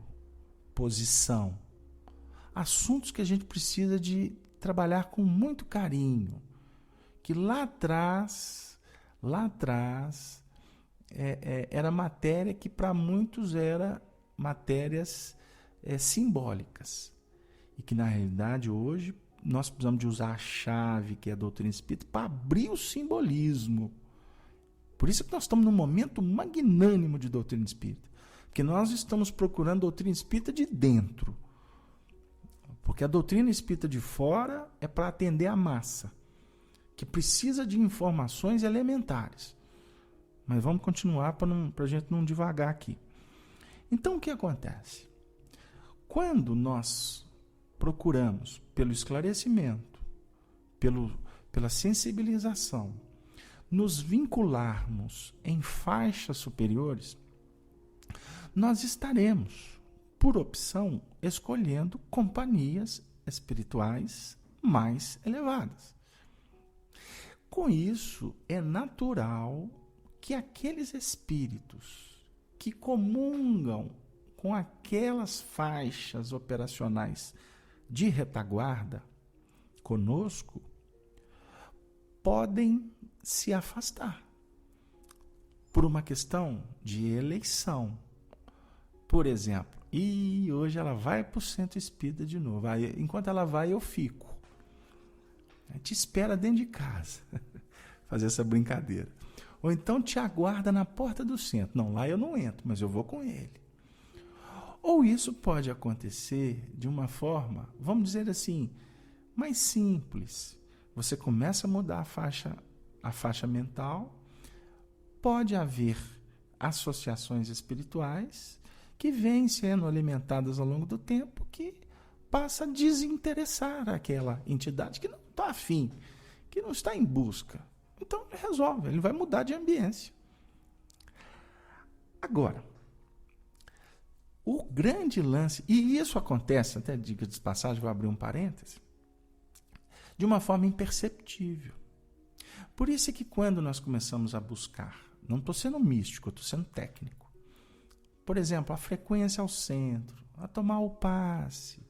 posição. Assuntos que a gente precisa de trabalhar com muito carinho. Que lá atrás, era matéria que para muitos era matérias simbólicas. E que na realidade hoje nós precisamos de usar a chave, que é a doutrina espírita, para abrir o simbolismo. Por isso que nós estamos num momento magnânimo de doutrina espírita. Porque nós estamos procurando doutrina espírita de dentro. Porque a doutrina espírita de fora é para atender a massa, que precisa de informações elementares. Mas vamos continuar para a gente não divagar aqui. Então, o que acontece? Quando nós procuramos, pelo esclarecimento, pela sensibilização, nos vincularmos em faixas superiores, nós estaremos, por opção, escolhendo companhias espirituais mais elevadas. Com isso, é natural que aqueles espíritos que comungam com aquelas faixas operacionais de retaguarda conosco podem se afastar por uma questão de eleição. Por exemplo, hoje ela vai para o centro espírita de novo. Aí, enquanto ela vai, eu fico. A gente espera dentro de casa fazer essa brincadeira. Ou então te aguarda na porta do centro. Não, lá eu não entro, mas eu vou com ele. Ou isso pode acontecer de uma forma, vamos dizer assim, mais simples. Você começa a mudar a faixa mental, pode haver associações espirituais que vêm sendo alimentadas ao longo do tempo, que passa a desinteressar aquela entidade que não está afim, que não está em busca. Então ele resolve, ele vai mudar de ambiência. Agora, o grande lance, e isso acontece, até diga de passagem, vou abrir um parêntese, de uma forma imperceptível. Por isso é que quando nós começamos a buscar, não estou sendo místico, estou sendo técnico. Por exemplo, a frequência ao centro, a tomar o passe,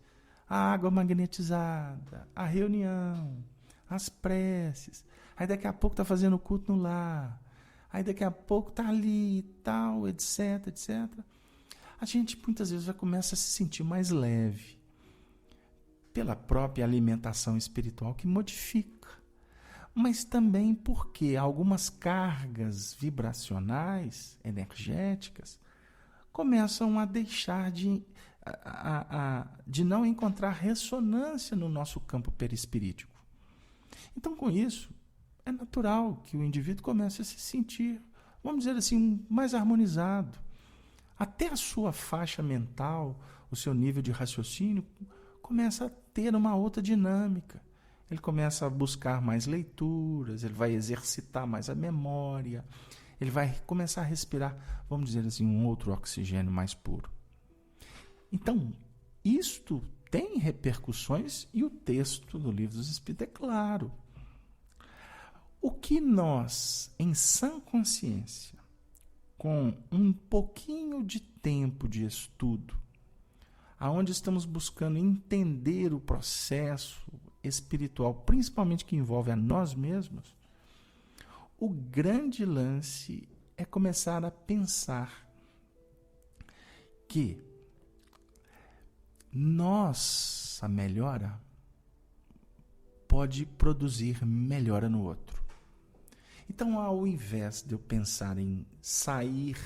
a água magnetizada, a reunião, as preces. Aí daqui a pouco está fazendo culto no lar. Aí daqui a pouco está ali e tal, etc, etc. A gente muitas vezes já começa a se sentir mais leve pela própria alimentação espiritual que modifica. Mas também porque algumas cargas vibracionais, energéticas, começam a deixar de não encontrar ressonância no nosso campo perispirítico. Então, com isso, é natural que o indivíduo comece a se sentir, vamos dizer assim, mais harmonizado. Até a sua faixa mental, o seu nível de raciocínio, começa a ter uma outra dinâmica. Ele começa a buscar mais leituras, ele vai exercitar mais a memória, ele vai começar a respirar, vamos dizer assim, um outro oxigênio mais puro. Então, isto tem repercussões e o texto do Livro dos Espíritos é claro. O que nós, em sã consciência, com um pouquinho de tempo de estudo, aonde estamos buscando entender o processo espiritual, principalmente que envolve a nós mesmos, o grande lance é começar a pensar que nossa melhora pode produzir melhora no outro. Então, ao invés de eu pensar em sair,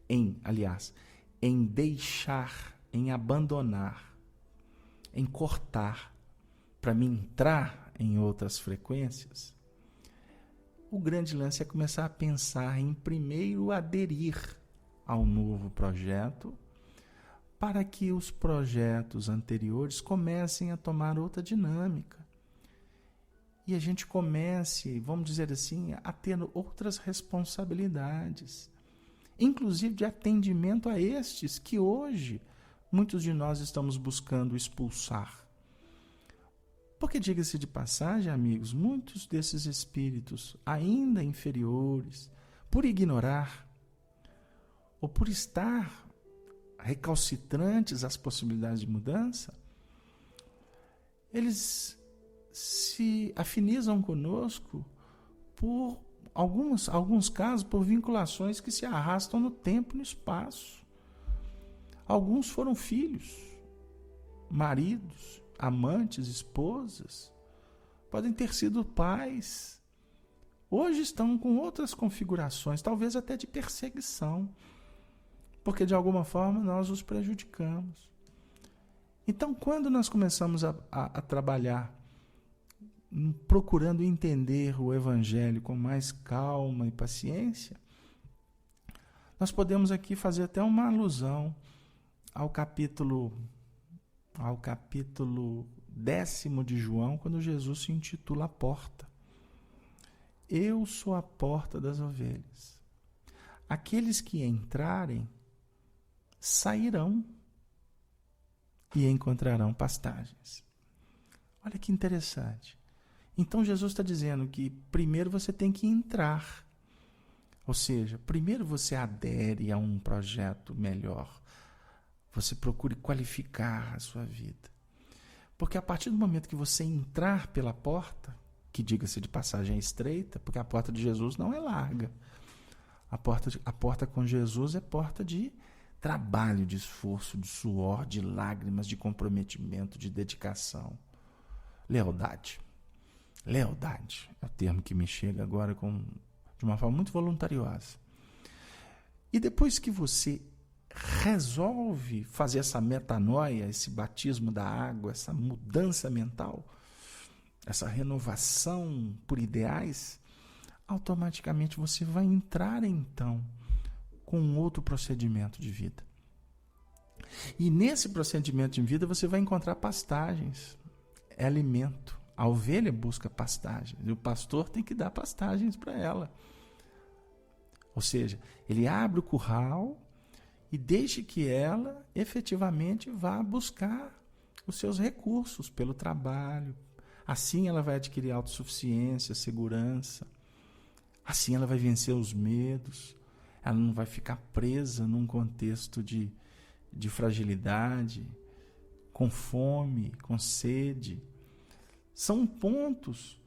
em deixar, em abandonar, em cortar, para me entrar em outras frequências, o grande lance é começar a pensar em primeiro aderir ao novo projeto, para que os projetos anteriores comecem a tomar outra dinâmica. E a gente comece, vamos dizer assim, a ter outras responsabilidades, inclusive de atendimento a estes que hoje muitos de nós estamos buscando expulsar. Porque, diga-se de passagem, amigos, muitos desses espíritos ainda inferiores, por ignorar ou por estar recalcitrantes às possibilidades de mudança, eles se afinizam conosco por alguns casos, por vinculações que se arrastam no tempo e no espaço. Alguns foram filhos, maridos, amantes, esposas, podem ter sido pais. Hoje estão com outras configurações, talvez até de perseguição, porque de alguma forma nós os prejudicamos. Então, quando nós começamos a trabalhar procurando entender o Evangelho com mais calma e paciência, nós podemos aqui fazer até uma alusão ao capítulo 10º de João, quando Jesus se intitula a porta. Eu sou a porta das ovelhas. Aqueles que entrarem sairão e encontrarão pastagens. Olha que interessante. Então Jesus está dizendo que primeiro você tem que entrar. Ou seja, primeiro você adere a um projeto melhor. Você procure qualificar a sua vida. Porque a partir do momento que você entrar pela porta, que diga-se de passagem é estreita, porque a porta de Jesus não é larga. A porta com Jesus é porta de trabalho, de esforço, de suor, de lágrimas, de comprometimento, de dedicação. Lealdade. Lealdade é o termo que me chega agora de uma forma muito voluntariosa. E depois que você resolve fazer essa metanoia, esse batismo da água, essa mudança mental, essa renovação por ideais, automaticamente você vai entrar então com um outro procedimento de vida. E nesse procedimento de vida você vai encontrar pastagens, é alimento. A ovelha busca pastagens e o pastor tem que dar pastagens para ela. Ou seja, ele abre o curral e deixe que ela efetivamente vá buscar os seus recursos pelo trabalho. Assim ela vai adquirir autossuficiência, segurança. Assim ela vai vencer os medos. Ela não vai ficar presa num contexto de fragilidade, com fome, com sede. São pontos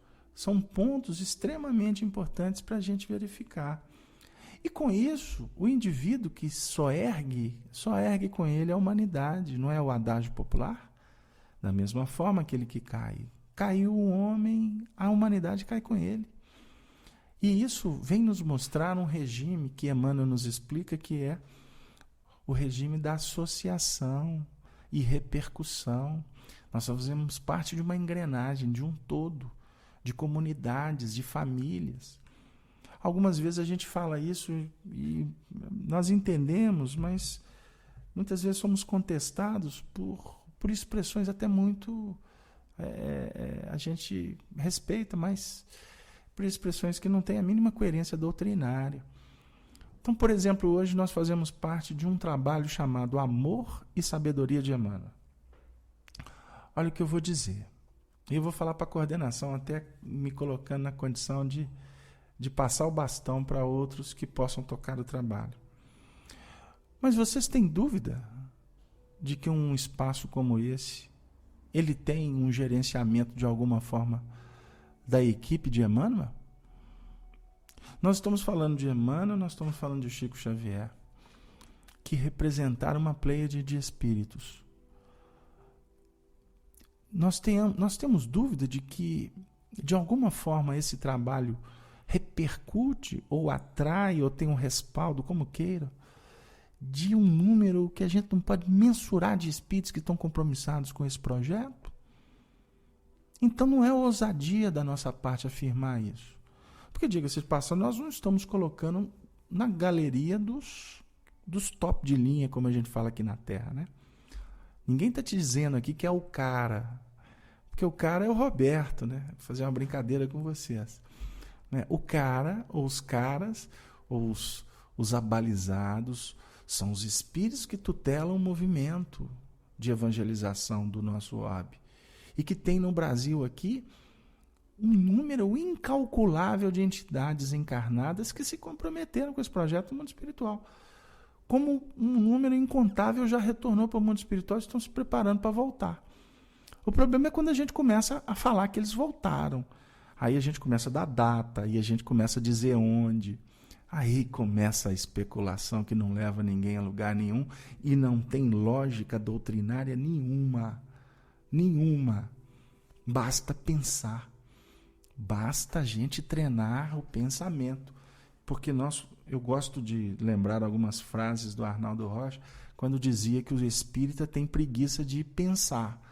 extremamente importantes para a gente verificar. E com isso, o indivíduo que só ergue com ele a humanidade, não é o adágio popular? Da mesma forma, aquele que caiu o homem, a humanidade cai com ele. E isso vem nos mostrar um regime que Emmanuel nos explica, que é o regime da associação e repercussão. Nós fazemos parte de uma engrenagem, de um todo, de comunidades, de famílias. Algumas vezes a gente fala isso e nós entendemos, mas muitas vezes somos contestados por expressões até muito... a gente respeita, mas por expressões que não têm a mínima coerência doutrinária. Então, por exemplo, hoje nós fazemos parte de um trabalho chamado Amor e Sabedoria de Emmanuel. Olha o que eu vou dizer. E eu vou falar para a coordenação, até me colocando na condição de passar o bastão para outros que possam tocar o trabalho. Mas vocês têm dúvida de que um espaço como esse, ele tem um gerenciamento de alguma forma da equipe de Emmanuel? Nós estamos falando de Emmanuel, nós estamos falando de Chico Xavier, que representaram uma pleiade de espíritos. Nós temos dúvida de que, de alguma forma, esse trabalho repercute ou atrai ou tem um respaldo, como queira, de um número que a gente não pode mensurar de espíritos que estão compromissados com esse projeto? Então não é ousadia da nossa parte afirmar isso. Porque, diga-se de passagem, nós não estamos colocando na galeria dos top de linha, como a gente fala aqui na Terra, né? Ninguém está te dizendo aqui que é o cara. Porque o cara é o Roberto, né? Vou fazer uma brincadeira com vocês. Né? O cara, ou os caras, ou os abalizados, são os espíritos que tutelam o movimento de evangelização do nosso orbe. E que tem no Brasil aqui um número incalculável de entidades encarnadas que se comprometeram com esse projeto do mundo espiritual. Como um número incontável já retornou para o mundo espiritual e estão se preparando para voltar. O problema é quando a gente começa a falar que eles voltaram. Aí a gente começa a dar data, aí a gente começa a dizer onde. Aí começa a especulação que não leva ninguém a lugar nenhum e não tem lógica doutrinária nenhuma. Nenhuma. Basta pensar. Basta a gente treinar o pensamento. Porque eu gosto de lembrar algumas frases do Arnaldo Rocha, quando dizia que o espírita tem preguiça de pensar.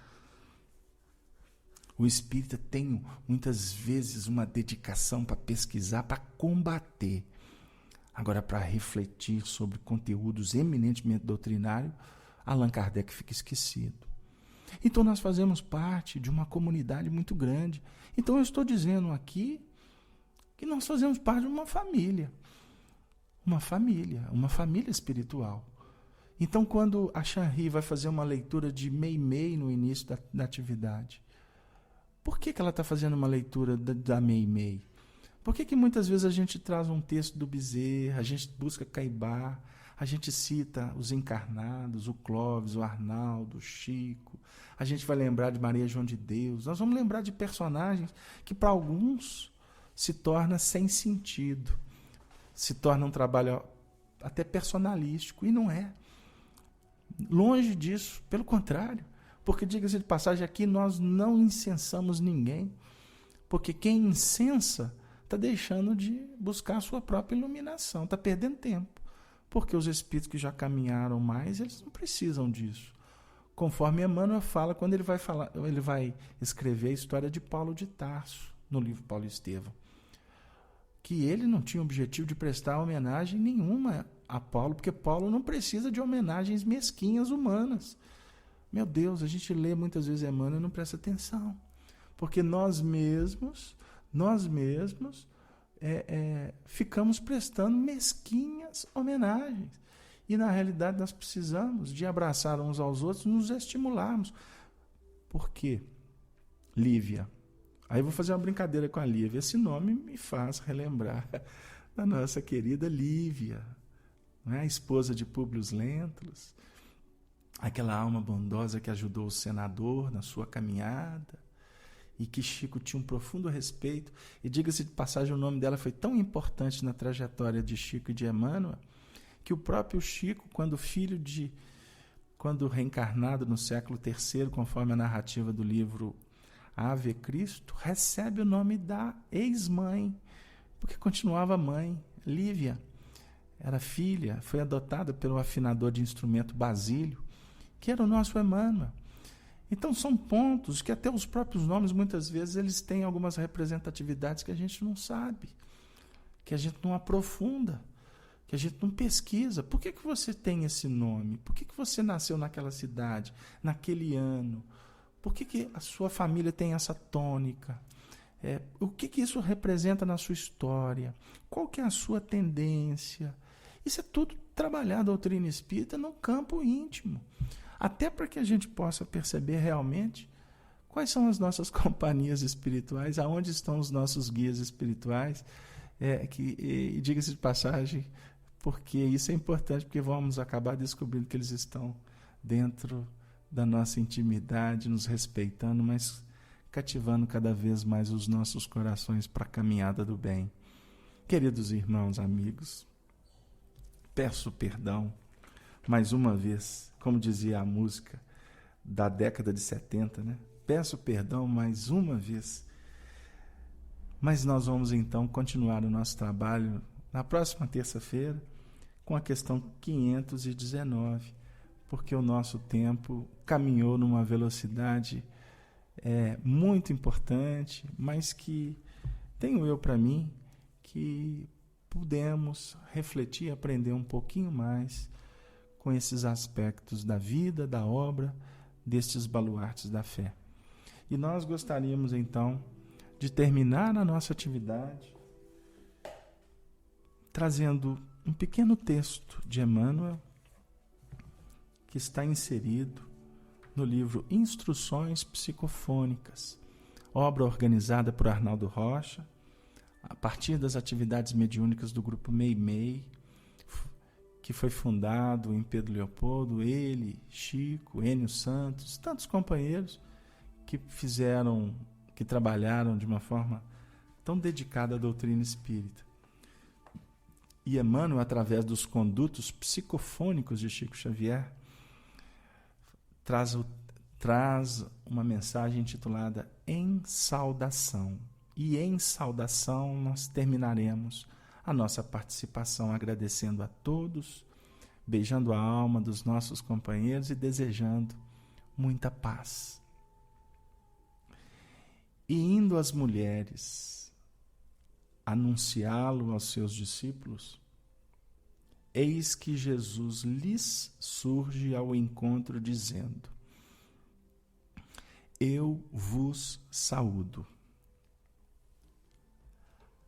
O espírita tem, muitas vezes, uma dedicação para pesquisar, para combater. Agora, para refletir sobre conteúdos eminentemente doutrinários, Allan Kardec fica esquecido. Então, nós fazemos parte de uma comunidade muito grande. Então, eu estou dizendo aqui que nós fazemos parte de uma família. Uma família espiritual. Então, quando a Shanri vai fazer uma leitura de Meimei no início da atividade, por que ela está fazendo uma leitura da Meimei? Por que muitas vezes a gente traz um texto do Bezerra, a gente busca Caibá, a gente cita os encarnados, o Clóvis, o Arnaldo, o Chico, a gente vai lembrar de Maria João de Deus, nós vamos lembrar de personagens que para alguns se torna sem sentido, se torna um trabalho até personalístico, e não é. Longe disso, pelo contrário. Porque, diga-se de passagem, aqui nós não incensamos ninguém. Porque quem incensa está deixando de buscar a sua própria iluminação, está perdendo tempo. Porque os espíritos que já caminharam mais, eles não precisam disso. Conforme Emmanuel fala, quando ele vai escrever a história de Paulo de Tarso, no livro Paulo e Estevão, que ele não tinha objetivo de prestar homenagem nenhuma a Paulo, porque Paulo não precisa de homenagens mesquinhas humanas. Meu Deus, a gente lê muitas vezes Emmanuel e não presta atenção. Porque nós mesmos ficamos prestando mesquinhas homenagens. E na realidade nós precisamos de abraçar uns aos outros e nos estimularmos. Por quê? Lívia. Aí eu vou fazer uma brincadeira com a Lívia. Esse nome me faz relembrar da nossa querida Lívia, não é? A esposa de Públio Lentulus, aquela alma bondosa que ajudou o senador na sua caminhada e que Chico tinha um profundo respeito. E diga-se de passagem, o nome dela foi tão importante na trajetória de Chico e de Emmanuel, que o próprio Chico, quando reencarnado no século III, conforme a narrativa do livro Ave Cristo, recebe o nome da ex-mãe, porque continuava mãe. Lívia era filha, foi adotada pelo afinador de instrumento Basílio, que era o nosso Emmanuel. Então são pontos que até os próprios nomes, muitas vezes, eles têm algumas representatividades que a gente não sabe, que a gente não aprofunda, que a gente não pesquisa. Por que você tem esse nome? Por que você nasceu naquela cidade, naquele ano? Por que a sua família tem essa tônica? O que isso representa na sua história? Qual que é a sua tendência? Isso é tudo trabalhar a doutrina espírita no campo íntimo. Até para que a gente possa perceber realmente Quais são as nossas companhias espirituais? Aonde estão os nossos guias espirituais? E diga-se de passagem, porque isso é importante, porque vamos acabar descobrindo que eles estão dentro da nossa intimidade, nos respeitando, mas cativando cada vez mais os nossos corações para a caminhada do bem. Queridos irmãos, amigos, peço perdão mais uma vez, como dizia a música da década de 70, né? Peço perdão mais uma vez. Mas nós vamos então continuar o nosso trabalho na próxima terça-feira com a questão 519, porque o nosso tempo caminhou numa velocidade muito importante, mas que tenho eu para mim que pudemos refletir, aprender um pouquinho mais com esses aspectos da vida, da obra, destes baluartes da fé. E nós gostaríamos então de terminar a nossa atividade trazendo um pequeno texto de Emmanuel que está inserido no livro Instruções Psicofônicas, obra organizada por Arnaldo Rocha, a partir das atividades mediúnicas do grupo Meimei, que foi fundado em Pedro Leopoldo, ele, Chico, Enio Santos, tantos companheiros que trabalharam de uma forma tão dedicada à doutrina espírita. E Emmanuel, através dos condutos psicofônicos de Chico Xavier, traz uma mensagem intitulada Em Saudação. E em saudação nós terminaremos a nossa participação agradecendo a todos, beijando a alma dos nossos companheiros e desejando muita paz. E indo as mulheres anunciá-lo aos seus discípulos, eis que Jesus lhes surge ao encontro dizendo: Eu vos saúdo.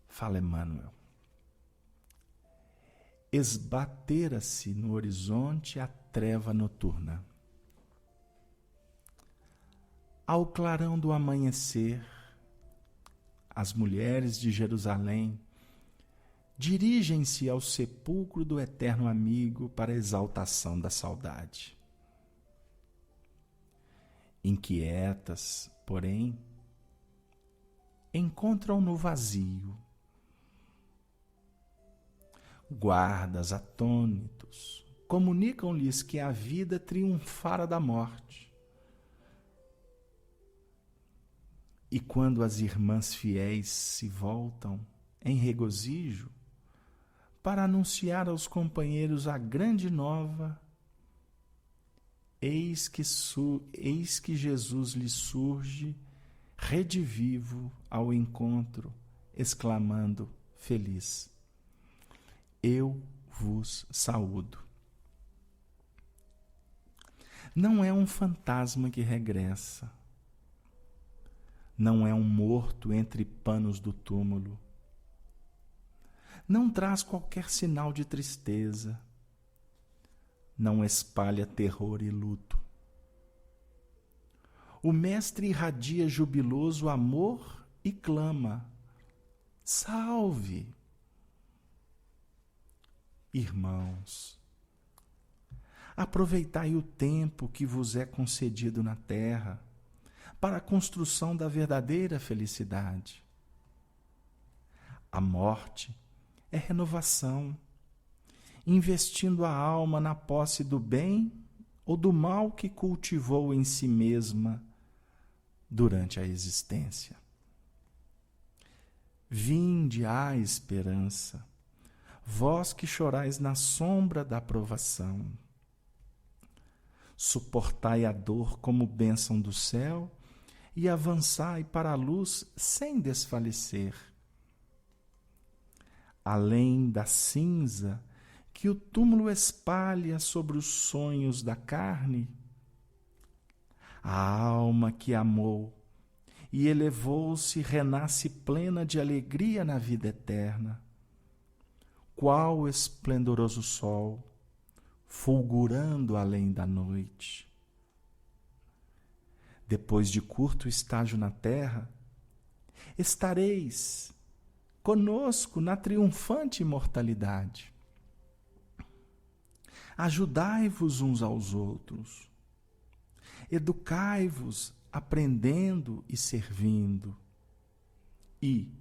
Fala Emmanuel. Esbatera-se no horizonte a treva noturna. Ao clarão do amanhecer, as mulheres de Jerusalém dirigem-se ao sepulcro do eterno amigo para a exaltação da saudade. Inquietas, porém, encontram-no vazio. Guardas atônitos comunicam-lhes que a vida triunfara da morte. E quando as irmãs fiéis se voltam em regozijo para anunciar aos companheiros a grande nova, eis que Jesus lhe surge redivivo ao encontro, exclamando feliz: Eu vos saúdo. Não é um fantasma que regressa, não é um morto entre panos do túmulo, não traz qualquer sinal de tristeza, não espalha terror e luto. O mestre irradia jubiloso amor e clama: Salve! Irmãos, aproveitai o tempo que vos é concedido na terra para a construção da verdadeira felicidade. A morte é renovação, investindo a alma na posse do bem ou do mal que cultivou em si mesma durante a existência. Vinde à esperança, vós que chorais na sombra da provação. Suportai a dor como bênção do céu e avançai para a luz sem desfalecer. Além da cinza que o túmulo espalha sobre os sonhos da carne, a alma que amou e elevou-se renasce plena de alegria na vida eterna. Qual esplendoroso sol, fulgurando além da noite. depois de curto estágio na terra, estareis conosco na triunfante imortalidade. Ajudai-vos uns aos outros, educai-vos aprendendo e servindo, e,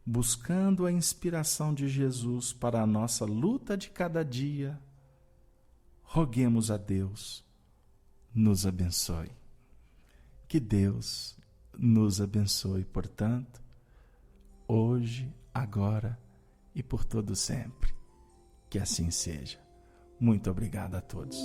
buscando a inspiração de Jesus para a nossa luta de cada dia, roguemos a Deus, nos abençoe. Que Deus nos abençoe, portanto, hoje, agora e por todo sempre. Que assim seja. Muito obrigado a todos.